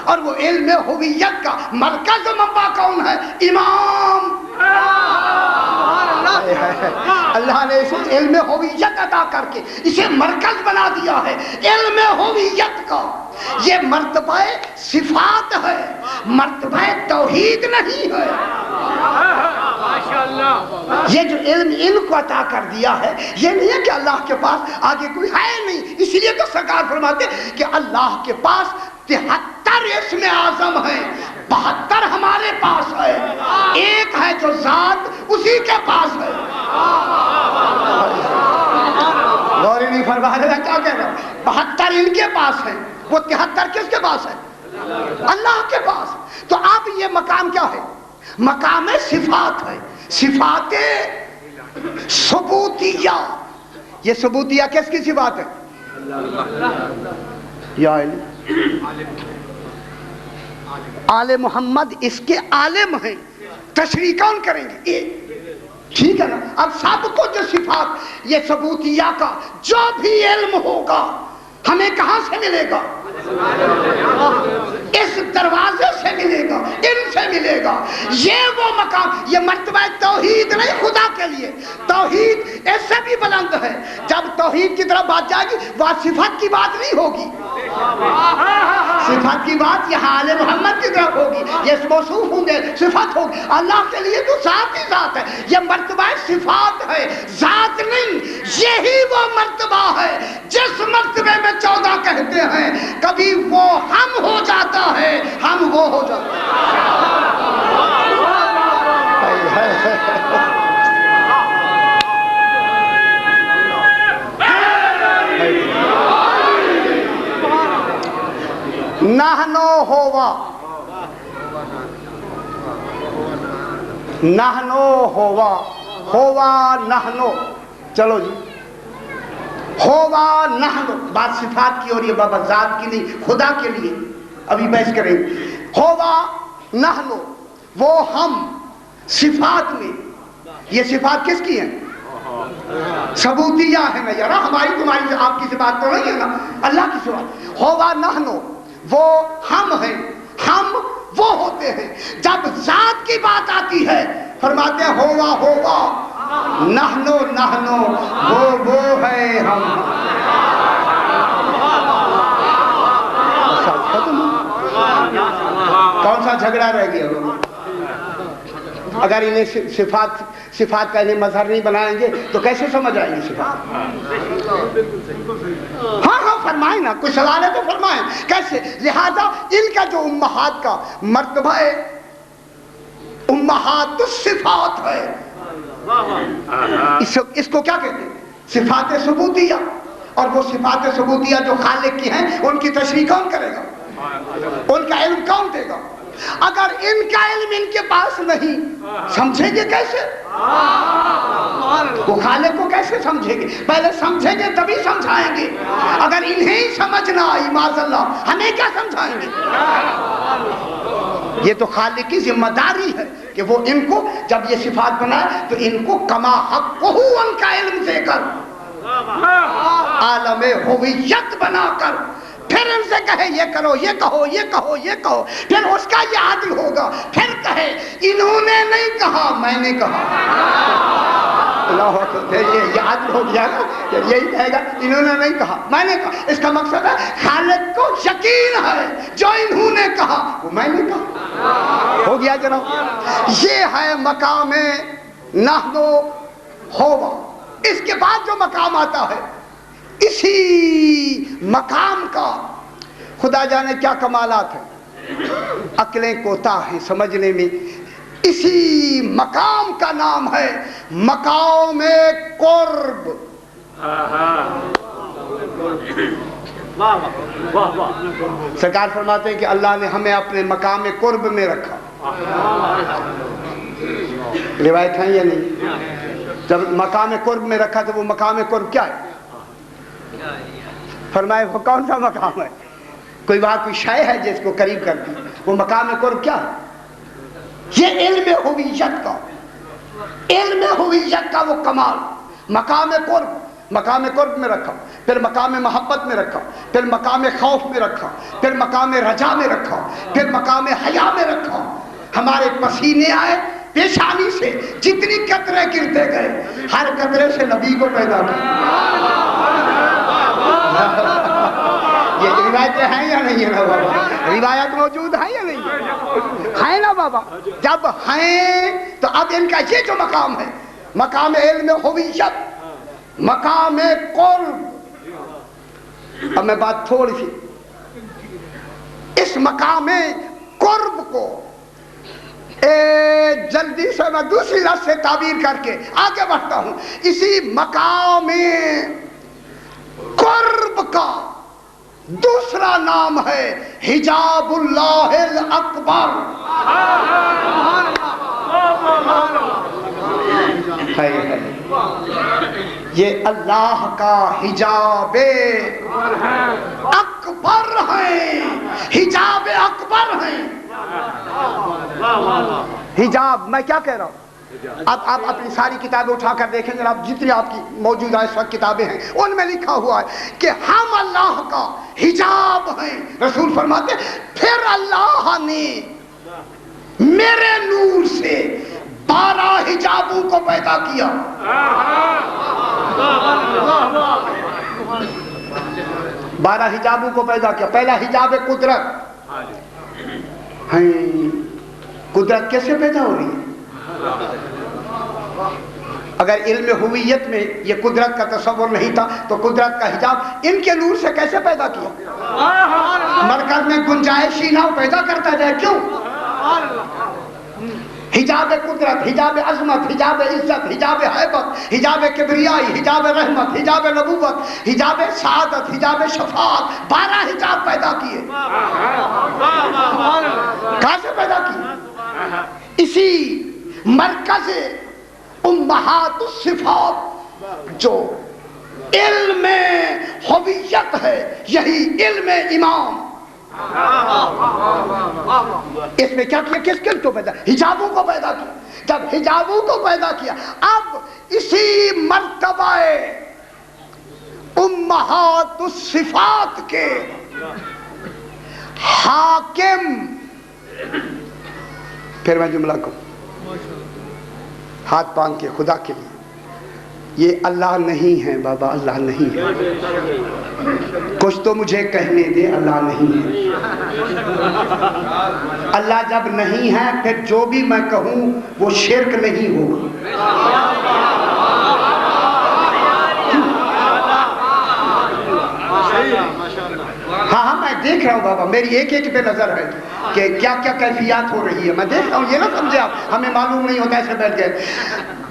اور وہ علم ہویت کا مرکز منبع کون ہے؟ امام. اللہ نے اسے علم ہویت عطا کر کے اسے مرکز بنا دیا ہے علم ہویت کا. یہ مرتبہ صفات ہے، مرتبہ توحید نہیں ہے. یہ جو علم کو عطا کر دیا ہے یہ نہیں ہے کہ اللہ کے پاس آگے کوئی ہے نہیں. اس لیے تو سرکار فرماتے کہ اللہ کے پاس 73 اسم اعظم ہیں، 72 ہمارے پاس ہے، ایک ہے جو ذات اسی کے پاس ہے. غوری نہیں فرما رہا کیا کہہ رہا؟ 72 ان کے پاس ہیں، وہ 73 کس کے پاس ہے؟ اللہ کے پاس. تو اب یہ مقام کیا ہے؟ مقام صفات ہے، صفات ثبوتیہ. یہ ثبوتیہ کس کی صفات ہے؟ یا آل محمد اس کے عالم ہیں. تشریح کون کریں گے؟ ٹھیک ہے نا. اب سب کو جو صفات یہ ثبوتیہ کا جو بھی علم ہوگا ہمیں کہاں سے ملے گا؟ اس دروازے سے ملے گا، ان سے ملے گا. یہ وہ مقام، یہ مرتبہ توحید نہیں خدا کے لیے. توحید اس سے بھی بلند ہے. جب توحید کی طرف بات جائے گی وہاں صفت کی بات نہیں ہوگی، صفت کی بات یہاں آل محمد کی طرف ہوگی. یہ موصوف ہوں گے، صفت ہوگی. اللہ کے لیے تو ذات ہی ذات ہے. یہ مرتبہ صفات ہے، ذات نہیں. یہی وہ مرتبہ ہے جس مرتبے میں 14 کہتے ہیں کبھی وہ ہم ہو جاتا ہے، ہم وہ ہو جاتا ہے. نحنو ہوا، نحنو ہوا، ہوا نحنو. چلو جی، ہوا نحنو بات صفات کی ہو رہی ہے بابا، ذات کی نہیں، خدا کے لیے ابھی بحث کریں گے. ہوا نحنو وہ ہم، صفات میں یہ صفات کس کی ہیں؟ ثبوتیہ ہے نا یار. ہماری تمہاری آپ کی صفات تو نہیں ہے نا، اللہ کی صفات. ہوا نحنو وہ ہم ہیں، ہم وہ ہوتے ہیں. جب ذات کی بات آتی ہے فرماتے ہیں ہوا ہوا، نحنو نحنو وہ ہے ہم. کون سا جھگڑا رہ گیا؟ اگر انہیں صفات کا انہیں مظہر نہیں بنائیں گے تو کیسے سمجھ آئیں گے صفات؟ ہاں ہاں فرمائیں نا، کوئی سوال ہے تو فرمائیں. کیسے؟ لہذا ان کا جو امہات کا مرتبہ ہے امہات الصفات ہے. اس کو کیا کہتے ہیں؟ صفات ثبوتیہ. اور وہ صفات ثبوتیہ جو خالق کی ہیں ان کی تشریح کون کرے گا؟ ان کا علم کون دے گا؟ اگر ان کا علم ان کے پاس نہیں سمجھیں گے کیسے؟ وہ خالق کو کیسے سمجھیں گے؟ پہلے سمجھیں گے تبھی سمجھائیں گے. اگر انہیں ہی سمجھ نہ آئی معاذ اللہ ہمیں کیا سمجھائیں گے؟ یہ تو خالق کی ذمہ داری ہے کہ وہ ان کو جب یہ صفات بنائے تو ان کو کما حق ان کا علم دے کر عالم ہویت بنا کر پھر ان سے کہے یہ کرو یہ کہو یہ کہو یہ کہو. پھر اس کا یہ عدل ہوگا. پھر کہے انہوں نے نہیں کہا میں نے کہا. اللہ اکبر. یہ عدل ہو گیا نا. یہی کہے گا انہوں نے نہیں کہا میں نے کہا. اس کا مقصد ہے خالق کو یقین ہے جو انہوں نے کہا وہ میں نے کہا. ہو گیا جناب. یہ ہے مقام نحن ہوا. اس کے بعد جو مقام آتا ہے اسی مقام کا خدا جانے کیا کمالات ہیں. عقلیں کوتا ہیں سمجھنے میں. اسی مقام کا نام ہے مقام قرب. سرکار فرماتے ہیں کہ اللہ نے ہمیں اپنے مقام قرب میں رکھا. روایت ہے یا نہیں؟ جب مقام قرب میں رکھا تو وہ مقام قرب کیا ہے؟ فرمائے وہ کون سا مقام ہے؟ کوئی وہاں کوئی شے ہے جس کو قریب کرتی. وہ مقام قرب کیا ہے؟ یہ علم ہویت کا وہ کمال. مقام قرب میں رکھا. پھر مقام محبت میں رکھا. پھر مقام خوف میں رکھا. پھر مقام رجا میں رکھا. پھر مقام حیا میں رکھا. ہمارے پسینے آئے پیشانی سے جتنی قطرے گرتے گئے ہر قطرے سے نبی کو پیدا کیا. یہ روایتیں ہیں یا نہیں ہے نا بابا؟ روایت موجود ہیں یا نہیں ہے نا بابا؟ جب ہیں تو اب ان کا یہ جو مقام ہے مقام علم ہویت مقام قرب. اب میں بات تھوڑی سی اس مقام قرب کو جلدی سے میں دوسری لفظ سے تعبیر کر کے آگے بڑھتا ہوں. اسی مقام قرب کا دوسرا نام ہے حجاب اللہ الاکبر. یہ اللہ کا حجاب اکبر ہے. حجاب اکبر ہے. حجاب میں کیا کہہ رہا ہوں؟ اب آپ اپنی ساری کتابیں اٹھا کر دیکھیں جناب. جتنی آپ کی موجودہ اس وقت کتابیں ہیں ان میں لکھا ہوا ہے کہ ہم اللہ کا حجاب ہیں. رسول فرماتے پھر اللہ نے میرے نور سے 12 حجابوں کو پیدا کیا. 12 حجابوں کو پیدا کیا. پہلا حجاب قدرت. قدرت کیسے پیدا ہو رہی ہے؟ اگر علم ہویت میں یہ قدرت کا تصور نہیں تھا تو قدرت کا حجاب ان کے نور سے کیسے پیدا کیا؟ مرکز میں گنجائشی نہ پیدا کرتا جائے. کیوں؟ حجاب قدرت، حجاب عظمت، حجاب عزت، حجاب حیبت، حجاب کبریائی، حجاب رحمت، حجاب نبوت، حجاب سعادت، حجاب شفاعت. 12 حجاب پیدا کیے. کہاں سے پیدا کیے؟ اسی مرکز امہات الصفات جو علم ہویت ہے یہی علم امام. اس میں کیا کیا؟ کس کو پیدا؟ حجابوں کو پیدا کیا. جب حجابوں کو پیدا کیا اب اسی مرتبہ امہات الصفات کے حاکم. پھر میں جملہ کو ہاتھ باندھ کے خدا کے لیے یہ اللہ نہیں ہے بابا. اللہ نہیں ہے. کچھ تو مجھے کہنے دے. اللہ نہیں ہے. اللہ جب نہیں ہے پھر جو بھی میں کہوں وہ شرک نہیں ہوگا. ہاں میں دیکھ رہا ہوں بابا. میری ایک پہ نظر ہے کہ کیا کیا کیفیات ہو رہی ہے. میں دیکھ رہا ہوں. یہ نہ سمجھے آپ ہمیں معلوم نہیں ہوتا ایسے بیٹھ گئے.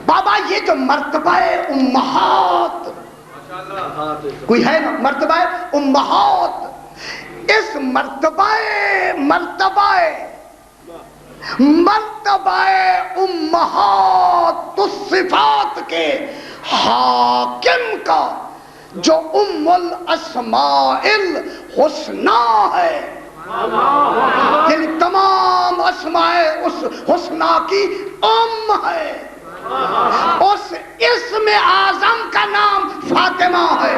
بابا یہ جو مرتبہ امہات کوئی ہے نا مرتبہ امہات. اس مرتبہ مرتبہ امہات الصفات کے حاکم کا جو ام الاسماء الحسنی ہے، یعنی تمام اسماء اس حسنی کی ام ہے، اس اسم اعظم کا نام فاطمہ ہے۔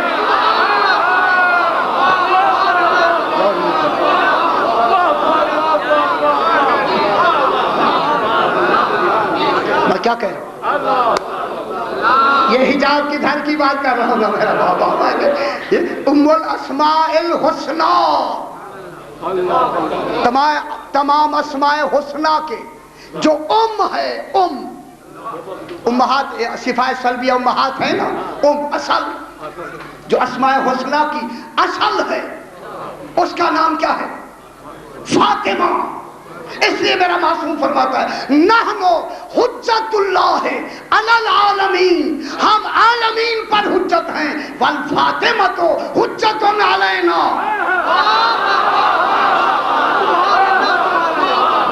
میں کیا کہہ رہا ہوں؟ یہ حجاب کی دھر کی بات کر رہا ہوں میرا بابا، ام الاسماء الحسنی، تمام اسماء حسنی کے جو ام ہے، امہات صفات سلبیہ امہات ہے نا، اصل جو اسماء حسنی کی اصل ہے، اس کا نام کیا ہے؟ فاطمہ۔ اس لیے میرا معصوم فرماتا ہے نحنو حجت اللہ علی العالمین، ہم عالمین پر حجت ہیں، والفاطمہ تو حجت علینا۔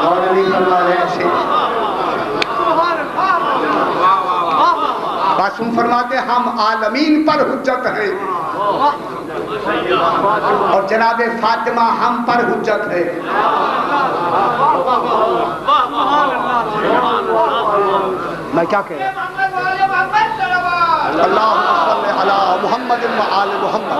اور نہیں فرما رہے ایسے، معصوم فرماتے ہم عالمین پر حجت ہیں اور جناب فاطمہ ہم پر حجت ہے۔ میں کیا کہہ رہا ہوں؟ اللہم صلی علی محمد و آل محمد۔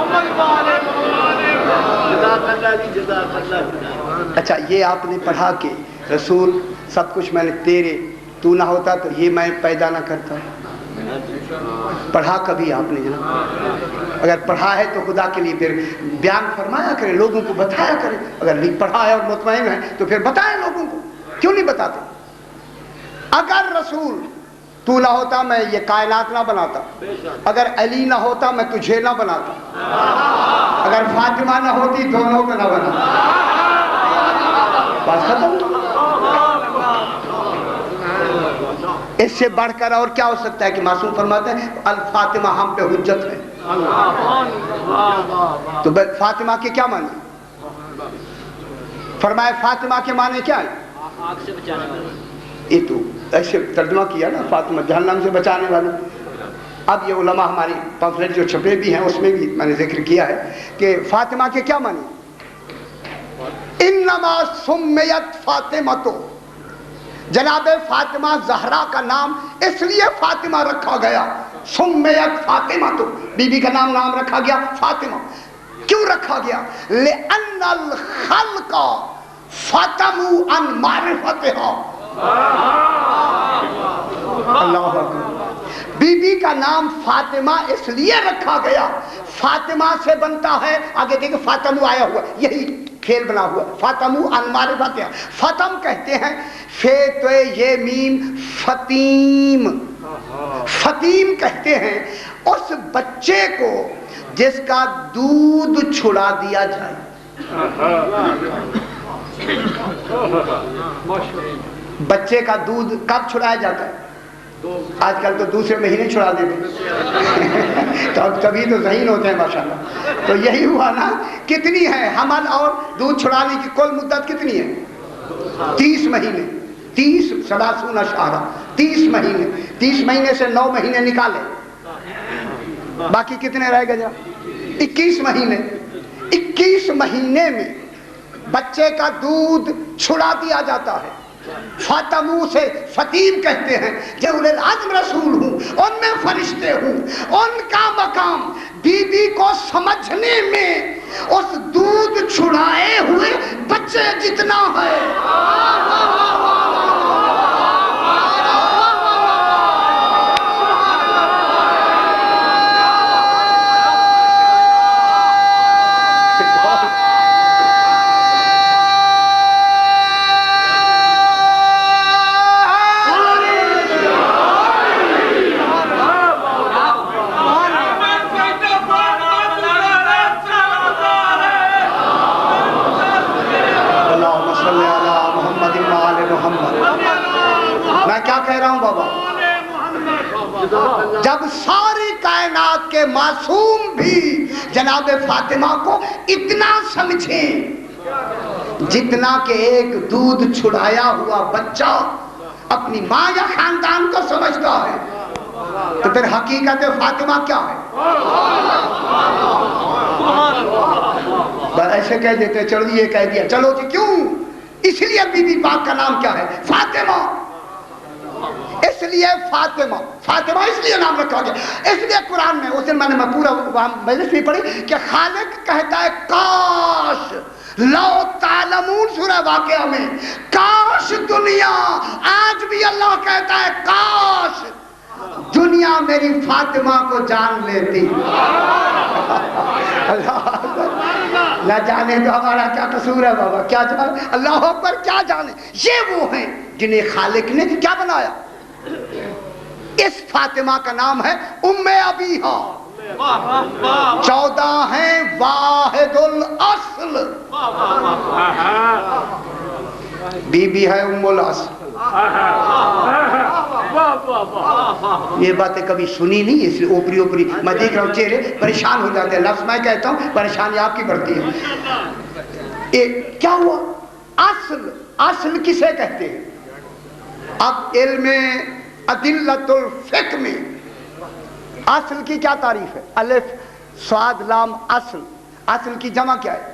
اچھا، یہ آپ نے پڑھا کہ رسول سب کچھ میں نے تیرے، تو نہ ہوتا تو یہ میں پیدا نہ کرتا، پڑھا کبھی آپ نے جناب؟ اگر پڑھا ہے تو خدا کے لیے پھر بیان فرمایا کرے، لوگوں کو بتایا کرے۔ اگر نہیں پڑھا ہے اور مطمئن ہے تو پھر بتائیں لوگوں کو، کیوں نہیں بتاتے؟ اگر رسول تو نہ ہوتا میں یہ کائنات نہ بناتا، اگر علی نہ ہوتا میں تجھے نہ بناتا، اگر فاطمہ نہ ہوتی دونوں کو نہ بناتا۔ بات ختم۔ اس سے بڑھ کر اور کیا ہو سکتا ہے کہ معصوم فرماتے ہیں الفاطمہ ہم پہ حجت ہے۔ تو فاطمہ کے کیا معنی؟ فرمائے فاطمہ کے معنی کیا ہے؟ آگ سے بچانے والی۔ یہ تو ایسے ترجمہ کیا نا، فاطمہ جہنم سے بچانے والی۔ اب یہ علماء ہماری پمفلٹ جو چھپے بھی ہیں اس میں بھی میں نے ذکر کیا ہے کہ فاطمہ کے کیا معنی؟ انما سمیت فاطمہ، تو جناب فاطمہ زہرا کا نام اس لیے فاطمہ رکھا گیا، سمیت فاطمہ، تو بی بی کا نام رکھا گیا فاطمہ۔ کیوں رکھا گیا؟ لأن الخلق فاطموا عن معرفتها۔ اللہ اکبر۔ بی بی کا نام فاطمہ اس لیے رکھا گیا، فاطمہ سے بنتا ہے، آگے دیکھیں فاطمہ آیا ہوا، یہی کھیل بنا ہوا، فاطمہ ان معرفتها۔ فتم کہتے ہیں فے تو یہ میم فتیم، فتیم کہتے ہیں اس بچے کو جس کا دودھ چھڑا دیا جائے۔ بچے کا دودھ کب چھڑایا جاتا ہے؟ آج کل تو دوسرے مہینے چھڑا دیتے تو اب تبھی تو ذہین ہوتے ہیں ماشاءاللہ۔ تو یہی ہوا نا، کتنی ہے حمل اور دودھ چھڑانے کی کل مدت کتنی ہے؟ 30 مہینے، 30 30 اشارہ 30 مہینے، 30 مہینے سے 9 مہینے نکالے، باقی کتنے رہ گئے؟ 21 مہینے۔ 21 مہینے میں بچے کا دودھ چھڑا دیا جاتا ہے۔ فاطمہ سے فتیم کہتے ہیں کہ اولے العزم رسول ہوں، ان میں فرشتے ہوں، ان کا مقام بی بی کو سمجھنے میں اس دودھ چھڑائے ہوئے بچے جتنا ہے۔ جب ساری کائنات کے معصوم بھی جناب فاطمہ کو اتنا سمجھیں جتنا کہ ایک دودھ چھڑایا ہوا بچہ اپنی ماں یا خاندان کو سمجھتا ہے، تو پھر حقیقت فاطمہ کیا ہے؟ بس ایسے کہہ دیتے چلو یہ کہہ دیا، چلو جی کیوں؟ اس لیے بی بی پاک کا نام کیا ہے؟ فاطمہ۔ اس لیے فاطمہ، فاطمہ اس لیے نام رکھا گیا۔ اس لیے قرآن میں اس دن میں نے پورا مجلس میں پڑھی کہ خالق کہتا ہے کاش لو تعلمون، سورہ واقعہ میں، کاش دنیا، آج بھی اللہ کہتا ہے کاش دنیا میری فاطمہ کو جان لیتی۔ نہ جانے تو ہمارا کیا قصور ہے بابا، کیا جانے، اللہ اکبر، کیا جانے۔ یہ وہ ہیں جنہیں خالق نے کیا بنایا؟ اس فاطمہ کا نام ہے ام ابیہا، 14 ہیں واحد الاصل، بی بی ہے ام الاصل۔ یہ باتیں کبھی سنی نہیں، اس لیے اوپری اوپری میں دیکھ رہا ہوں چہرے پریشان ہو جاتے ہیں، لفظ میں کہتا ہوں پریشانی آپ کی بڑھتی ہے۔ کیا ہوا؟ اصل، اصل کسے کہتے ہیں؟ اب علم ادلۃ الفقہ میں اصل کی کیا تعریف ہے؟ الف صاد لام اصل، اصل کی جمع کیا ہے؟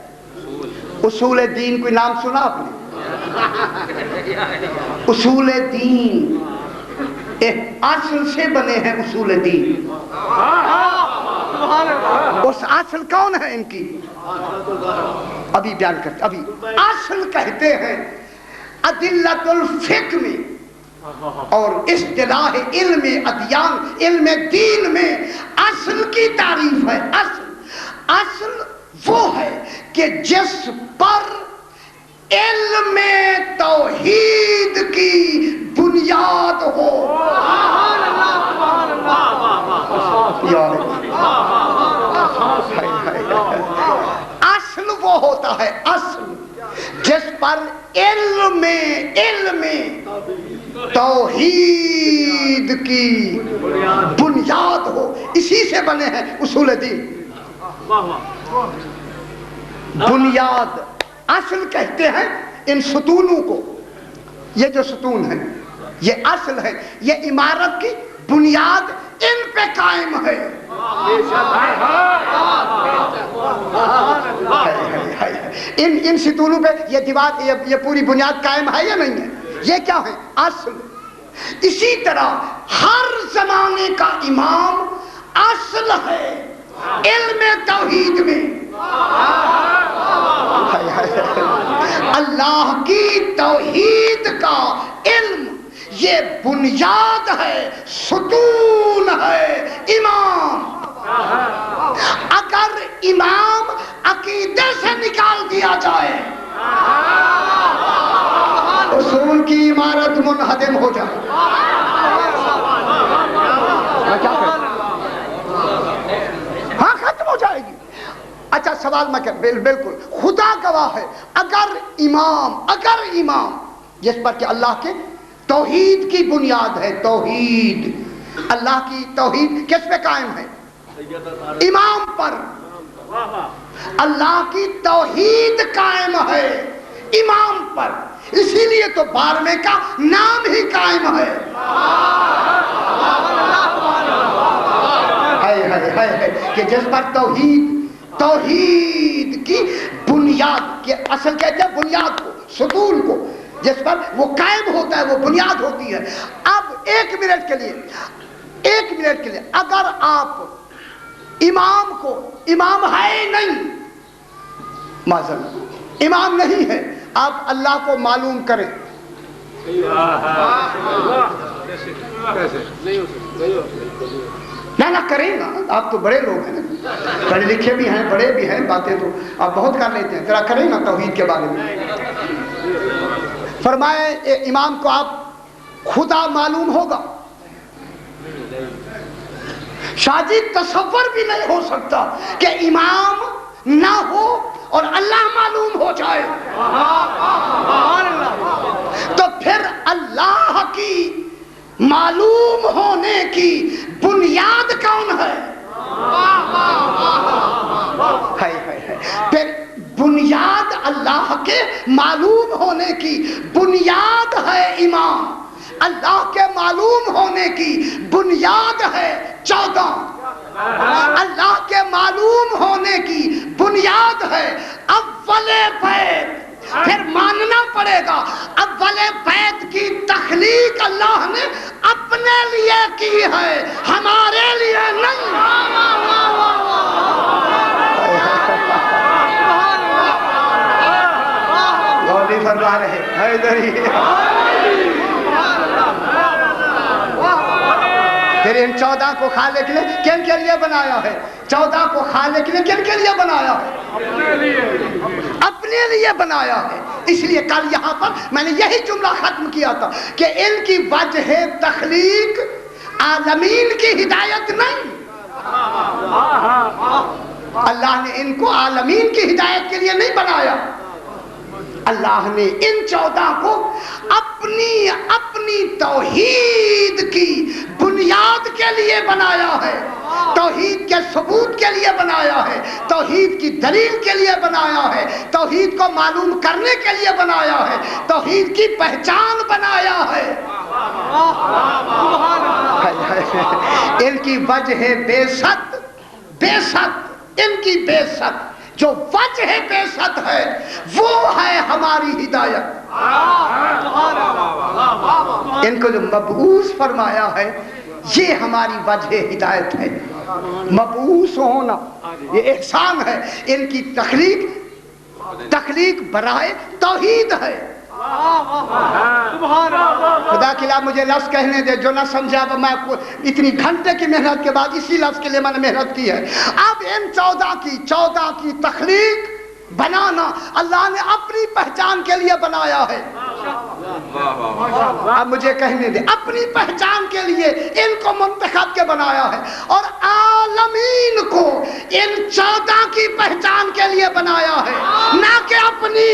اصول دین، کوئی نام سنا آپ نے؟ اصول دین، اصل سے بنے ہیں اصول دین۔ اس اصل کون ہے ان کی؟ ابھی بیان کرتے، ابھی اصل کہتے ہیں ادلۃ الفقہ میں، اور اصطلاح علم ادیان، علم دین میں اصل کی تعریف ہے۔ اصل، اصل وہ ہے کہ جس پر علم توحید کی بنیاد ہو۔ اصل وہ ہوتا ہے، اصل جس پر علم توحید کی بنیاد ہو، اسی سے بنے ہیں اصول دین۔ بنیاد، اصل کہتے ہیں ان ستونوں کو، یہ جو ستون ہیں یہ اصل ہے، یہ عمارت کی بنیاد ان پہ قائم ہے۔ ان ستونوں پہ یہ دیوار، یہ پوری بنیاد قائم ہے یا نہیں ہے؟ یہ کیا ہے؟ اصل۔ اسی طرح ہر زمانے کا امام اصل ہے علم توحید میں۔ اللہ کی توحید کا علم یہ بنیاد ہے، ستون ہے امام۔ اگر امام عقیدے سے نکال دیا جائے، اصول کی عمارت منہدم ہو جائے۔ ہاں ختم ہو جائے گی۔ اچھا سوال میں کر، بالکل خدا گواہ ہے، اگر امام جس پر کہ اللہ کے توحید کی بنیاد ہے، توحید، اللہ کی توحید کس پہ قائم ہے؟ امام پر۔ اللہ کی توحید قائم ہے امام پر، اسی لیے تو 12ویں کا نام ہی قائم ہے۔ کہ جس پر توحید کی بنیاد، کے اصل کہتے ہیں بنیاد کو، ستون کو، جس پر وہ قائم ہوتا ہے، وہ بنیاد ہوتی ہے۔ اب ایک منٹ کے لیے اگر آپ امام کو، امام ہے نہیں، معذرت امام نہیں ہے، آپ اللہ کو معلوم کریں، نہ کریں نا، آپ تو بڑے لوگ ہیں، پڑھے لکھے بھی ہیں، بڑے بھی ہیں، باتیں تو آپ بہت کر لیتے ہیں، ذرا کریں نا توحید کے بارے میں۔ فرمائے امام کو آپ خدا معلوم ہوگا؟ شاہ جی تصور بھی نہیں ہو سکتا کہ امام نہ ہو اور اللہ معلوم ہو جائے۔ تو پھر اللہ کی معلوم ہونے کی بنیاد کون ہے؟ پھر بنیاد اللہ کے معلوم ہونے کی بنیاد ہے ایمان، اللہ کے معلوم ہونے کی بنیاد ہے 14، اللہ کے معلوم ہونے کی بنیاد ہے اول بیت۔ پھر ماننا پڑے گا اول بیت کی تخلیق اللہ نے اپنے لیے کی ہے، ہمارے لیے نہیں۔ غوری فرما رہے حیدری۔ پھر ان 14 کو خالق نے کن کے لیے بنایا ہے؟ 14 کو خالق نے کن کے لیے بنایا ہے؟ اپنے لیے بنایا ہے۔ اس لیے کل یہاں پر میں نے یہی جملہ ختم کیا تھا کہ ان کی وجہ تخلیق عالمین کی ہدایت نہیں، اللہ نے ان کو عالمین کی ہدایت کے لیے نہیں بنایا، اللہ نے ان 14 کو اپنی توحید کی بنیاد کے لیے بنایا ہے، توحید کے ثبوت کے لیے بنایا ہے، توحید کی دلیل کے لیے بنایا ہے، توحید کو معلوم کرنے کے لیے بنایا ہے، توحید کی پہچان بنایا ہے۔ ان کی وجہ بے ست ان کی بے ست جو وجہ بے ست ہے وہ ہے ہماری ہدایت۔ ان کو جو مبعوث فرمایا ہے یہ ہماری وجہ ہدایت ہے۔ مبعوث ہونا یہ احسان ہے، ان کی تخلیق برائے توحید ہے۔ خدا کے لیے مجھے لفظ کہنے دے، جو نہ سمجھا میں اتنی گھنٹے کی محنت کے بعد اسی لفظ کے لیے میں نے محنت کی ہے۔ اب ان 14 کی تخلیق بنانا اللہ نے اپنی پہچان کے لیے بنایا ہے۔ اب مجھے کہنے دے، اپنی پہچان کے لیے ان کو منتخب کے بنایا ہے، اور عالمین کو ان 14 کی پہچان کے لیے بنایا ہے، نہ کہ اپنی۔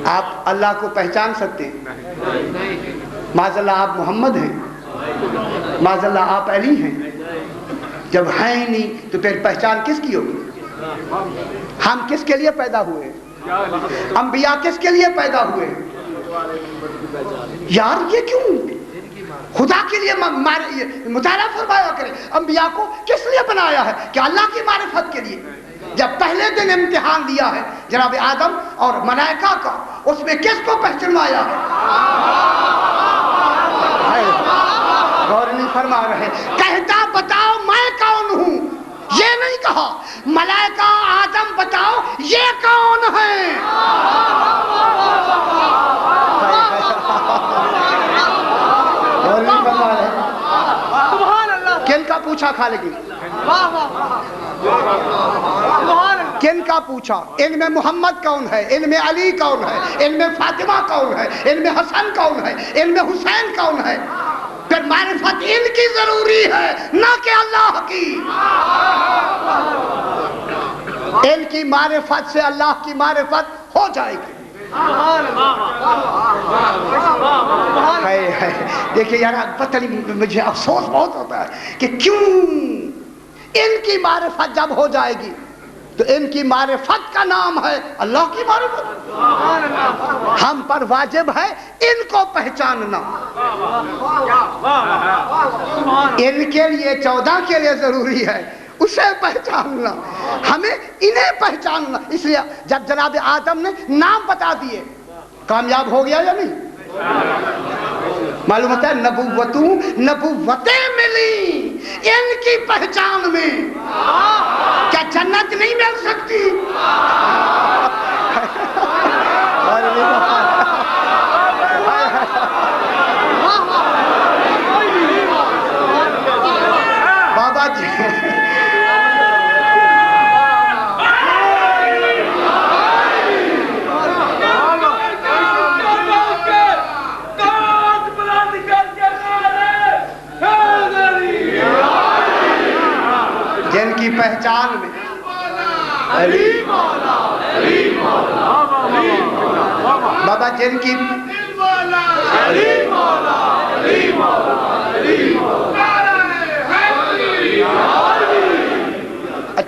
آپ اللہ کو پہچان سکتے ہیں؟ معاذ اللہ آپ محمد ہیں، معاذ اللہ آپ علی ہیں، جب ہیں ہی نہیں تو پھر پہچان کس کی ہوگی؟ ہم کس کے لیے پیدا ہوئے؟ انبیاء کس کے لیے پیدا ہوئے؟ یار یہ کیوں خدا کے لیے مطالعہ فرمایا کریں، انبیاء کو کس لیے بنایا ہے؟ کہ اللہ کی معرفت کے لیے۔ جب پہلے دن امتحان دیا ہے جناب آدم اور ملائکہ کا، اس میں کس کو پہچنوایا ہے؟ غور نہیں فرما رہے۔ کہتا بتاؤ میں کون ہوں، یہ نہیں کہا ملائکہ آدم بتاؤ یہ کون ہے۔ غور نہیں فرما رہے۔ کن کا پوچھا خالق نے؟ کن کا پوچھا؟ ان میں محمد کون ہے، ان میں علی کون ہے، ان میں فاطمہ کون ہے، ان میں حسن کون ہے، ان میں حسین کون ہے؟ پھر معرفت ان کی ضروری ہے نہ کہ اللہ کی۔ ان کی معرفت سے اللہ کی معرفت ہو جائے گی۔ دیکھیے یار پتہ نہیں، مجھے افسوس بہت ہوتا ہے کہ کیوں ان کی معرفت جب ہو جائے گی تو ان کی معرفت کا نام ہے اللہ کی معرفت۔ ہم پر واجب ہے ان کو پہچاننا۔ ان کے لیے 14 کے لیے ضروری ہے اسے پہچاننا، ہمیں انہیں پہچاننا۔ اس لیے جب جناب آدم نے نام بتا دیے کامیاب ہو گیا یا نہیں؟ معلوم ہوتا ہے نبوتیں ملی ان کی پہچان میں، کیا جنت نہیں مل سکتی؟ بابا جی جن کی پہچان میں بابا جن کی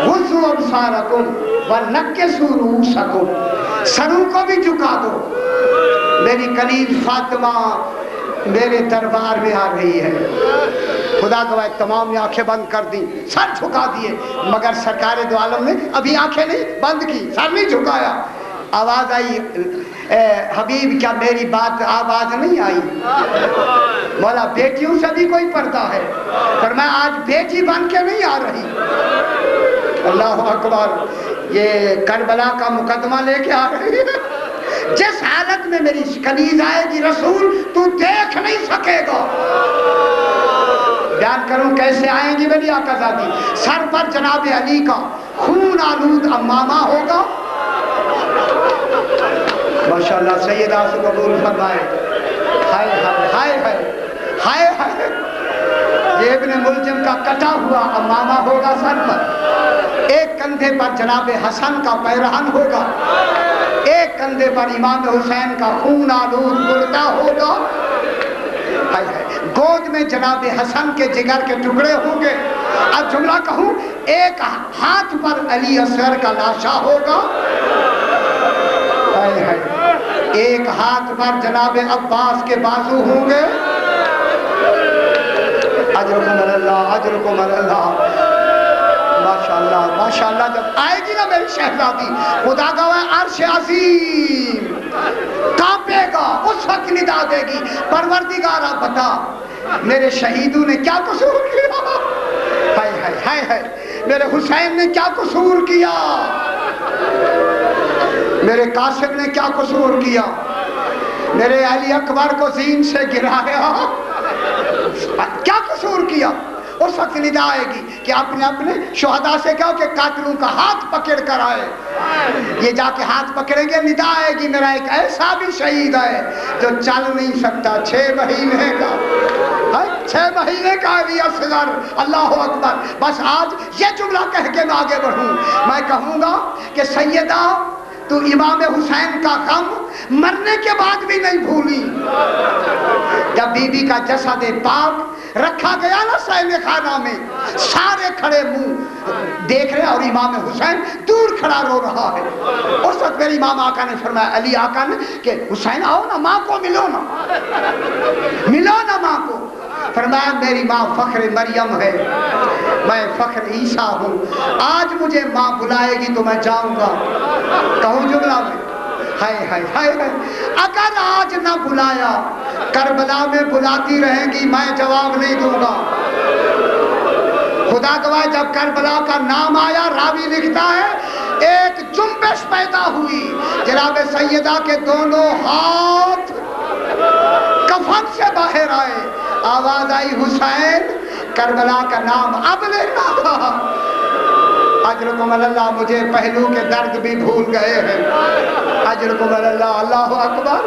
غضوا ابصارکم ونکسوا رؤوسکم، سروں کو بھی جھکا دو۔ میری کنیز فاطمہ میرے دربار میں آ رہی ہے۔ خدا گواہ تمام نے آنکھیں بند کر دی، سر جھکا دیے، مگر سرکار دو عالم نے ابھی آنکھیں نہیں بند کی، سر نہیں جھکایا۔ آواز آئی، حبیب کیا میری بات آواز نہیں آئی؟ مولا بیٹیوں سے بھی کوئی پردہ ہے، پر میں آج بیٹی بن کے نہیں آ رہی۔ اللہ اکبر، یہ کربلا کا مقدمہ لے کے آ رہی ہے۔ جس حالت میں میری کنیز آئے گی رسول تو دیکھ نہیں سکے گا۔ بیان کروں کیسے آئیں گی میری آقا زادی؟ سر پر جناب علی کا خون آلود امامہ ہوگا۔ ماشاءاللہ سیدہ سے قبول فرمائے۔ ہائے ہائے ہائے ہائے ہائے ہائے، یہ ابن ملجم کا کٹا ہوا امامہ ہوگا سر پر، ایک کندھے پر جناب حسن کا پیرہن ہوگا، ایک کندھے پر امام حسین کا خون آلود کرتا ہوگا، گود میں جناب حسن کے جگر کے ٹکڑے ہوں گے۔ اب جملہ کہوں، ایک ہاتھ پر علی اصغر کا لاشا ہوگا، ایک ہاتھ پر جناب عباس کے بازو ہوں گے۔ اجرکم اللہ، اجرکم اللہ، ماشاءاللہ ماشاءاللہ۔ جب آئے گی نا میری شہزادی، خدا گواہ عرش عظیم کانپے گا، اس وقت ندا دے گی، پروردگارا بتا میرے شہیدوں نے کیا قصور کیا؟ ہائے ہائے ہائے ہائے، میرے حسین نے کیا قصور کیا؟ میرے قاسم نے کیا قصور کیا؟ میرے علی اکبر کو زین سے گرایا، کیا قصور کیا؟ اس وقت ندا آئے گی کہ اپنے اپنے شہداء سے کہو کہ قاتلوں کا ہاتھ پکڑ کر آئے۔ یہ جا کے ہاتھ پکڑیں گے، ندا آئے گی میرا ایک ایسا بھی شہید ہے جو چل نہیں سکتا، 6 مہینے کا، 6 مہینے کا علی اصغر۔ اللہ اکبر۔ بس آج یہ جملہ کہہ کے میں آگے بڑھوں، میں کہوں گا کہ سیدہ تو امام حسین کا غم مرنے کے بعد بھی نہیں بھولی۔ جب بی بی کا جسد پاک رکھا گیا نا سینے خانہ میں، سارے کھڑے منہ دیکھ رہے اور امام حسین دور کھڑا رو رہا ہے۔ اس وقت میری امام آقا نے فرمایا، علی آقا نے کہ حسین آؤ نا، ماں کو ملو نا، ملو نا ماں کو۔ فرمایا میری ماں فخر مریم ہے، میں فخر عیسیٰ ہوں، آج مجھے ماں بلائے گی تو میں جاؤں گا۔ کہوں جملہ میں، ہائے ہائے ہائے ہائے، اگر آج نہ بلایا کربلا میں بلاتی رہیں گی، میں جواب نہیں دوں گا۔ خدا گواہ جب کربلا کا نام آیا، راوی لکھتا ہے ایک جنبش پیدا ہوئی، جناب سیدہ کے دونوں ہاتھ کفن سے باہر آئے، آواز آئی حسین کربلا کا نام اب لینا تھا۔ اجرکم اللہ، مجھے پہلو کے درد بھی بھول گئے ہیں۔ اجرکم اللہ، اللہ اکبر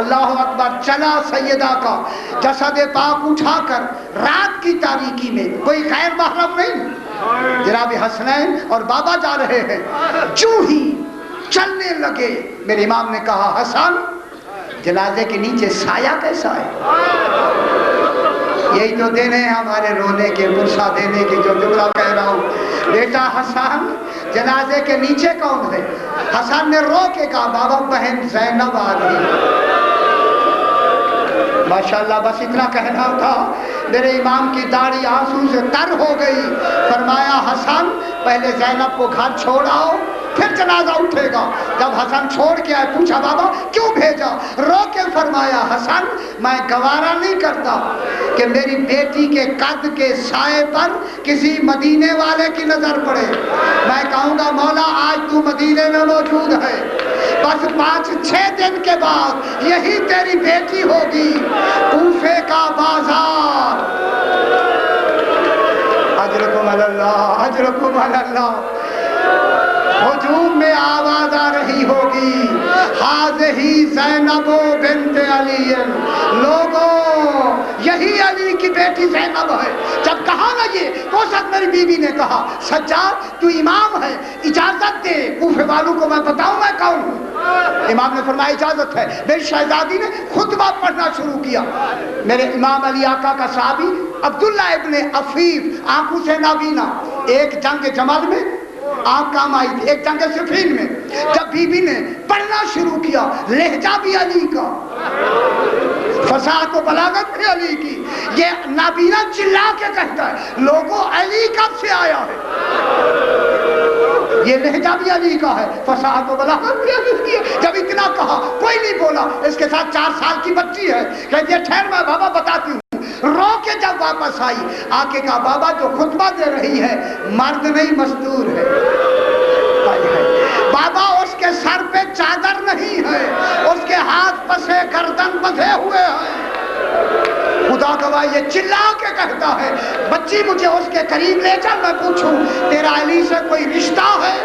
اللہ اکبر۔ چلا سیدہ کا جسد پاک اٹھا کر رات کی تاریکی میں، کوئی غیر محرم نہیں، جناب حسنین اور بابا جا رہے ہیں، جو ہی چلنے لگے میرے امام نے کہا حسن جنازے کے نیچے سایہ کیسا ہے؟ یہی تو دن ہے ہمارے رونے کے، غصہ دینے کے، جو جملہ کہہ رہا ہوں۔ بیٹا حسن جنازے کے نیچے کون ہے؟ حسن نے رو کے کہا بابا بہن زینب آ رہی۔ ماشاءاللہ، بس اتنا کہنا تھا۔ میرے امام کی داڑھی آنسو سے تر ہو گئی۔ فرمایا حسن پہلے زینب کو گھر چھوڑ آؤ، پھر جنازہ اٹھے گا۔ جب حسن چھوڑ کے آئے، پوچھا بابا کیوں بھیجا؟ رو کے فرمایا حسن میں گوارا نہیں کرتا کہ میری بیٹی کے قد کے سائے پر کسی مدینے والے کی نظر پڑے۔ میں کہوں گا مولا آج تو مدینے میں موجود ہے، بس 5-6 دن کے بعد یہی تیری بیٹی ہوگی، کوفے کا بازار۔ اجرکم اللہ، اجرکم اللہ۔ ہجوم میں آواز آ رہی ہوگی حاضہی زینب بنت علی، لوگوں یہی علی کی بیٹی زینب ہے۔ جب کہا نا یہ، وہ ساتھ میری بیوی نے کہا سجاد تو امام ہے، اجازت دے کوفے والوں کو میں بتاؤں میں کون ہوں۔ امام نے فرمایا اجازت ہے۔ میری شہزادی نے خطبہ پڑھنا شروع کیا۔ میرے امام علی آقا کا صحابی عبداللہ ابن عفیف آنکھوں سے نابینا، ایک جنگ جمل میں آنکھ کام آئی تھی، ایک جنگ صفین میں جب بی بی نے پڑھنا شروع کیا، لہجہ بھی علی کا، فصاحت و بلاغت بھی علی کی، یہ نابینا چلا کے کہتا ہے لوگوں علی کب سے آیا ہے، یہ لہجہ بھی علی کا ہے، فصاحت و بلاغت بھی علی کی ہے۔ جب اتنا کہا کوئی نہیں بولا، اس کے ساتھ 4 سال کی بچی ہے، کہتی ہے ٹھہر میں بابا بتاتی ہوں۔ رو کے جب واپس آئی، آ کے کہا بابا جو خطبہ دے رہی ہے مرد نہیں مستور ہے، بابا اس کے سر پہ چادر نہیں ہے، اس کے ہاتھ پسے گردن بندھے ہوئے ہیں، خدا گواہ یہ چلا کے کہتا ہے بچی مجھے اس کے قریب لے چل، میں پوچھوں تیرا علی سے کوئی رشتہ ہے؟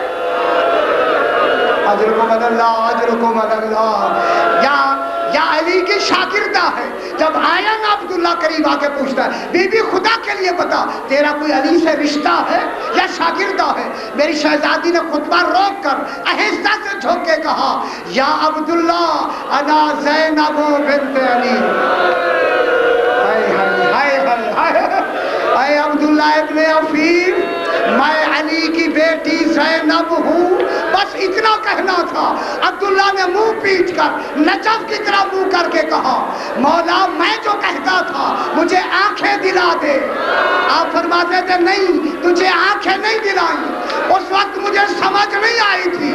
اجرکم اللہ، اجرکم اللہ، یا علی کی شاگردہ ہے۔ جب آیا نا عبداللہ قریب آ کے پوچھتا ہے بی بی خدا کے لیے بتا تیرا کوئی علی سے رشتہ ہے یا شاگردہ ہے؟ میری شہزادی نے خطبہ روک کر آہستہ سے جھوک کے کہا یا عبداللہ انا زینب بنت علی۔ اے عبداللہ ابن عفیف، میں علی کی بیٹی زینب ہوں، بس اتنا کہنا تھا۔ عبداللہ نے منہ پیٹ کر نجف کی طرح منہ کر کے کہا مولا میں جو کہتا تھا مجھے آنکھیں دلا دے۔ آپ فرماتے تھے نہیں تجھے آنکھیں نہیں دلائیں، اس وقت مجھے سمجھ نہیں آئی تھی۔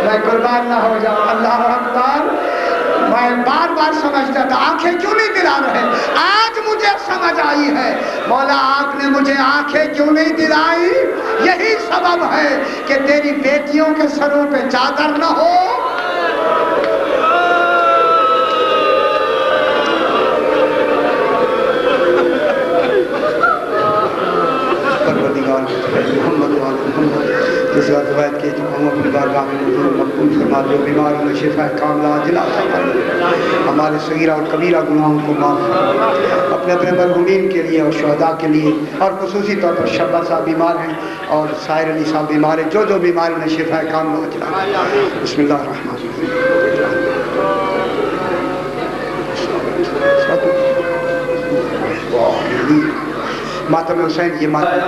میں قربان نہ ہو جاؤں، اللہ اکبر، میں بار بار سمجھتا تھا آنکھیں کیوں نہیں دلا رہے، آج مجھے سمجھ آئی ہے مولا آپ نے مجھے آنکھیں کیوں نہیں دلائی، یہی سبب ہے کہ تیری بیٹیوں کے سروں پہ چادر نہ ہو۔ جس کا روایت کی جو ہم اپنی بارگاہ میں حضور مقبول فرما دو، بیماروں میں شفا کاملہ عاجلہ عطا فرما، ہمارے صغیرہ اور کبیرہ گناہوں کو معاف فرما، اپنے اپنے مرحومین کے لیے اور شہداء کے لیے، اور خصوصی طور پر شبہ صاحب بیمار ہیں اور سائر علی صاحب بیمار ہیں، جو بیمار ہیں شفا کاملہ عاجلہ۔ بسم اللہ الرحمن الرحیم۔ ماتم حسین، یہ ماتم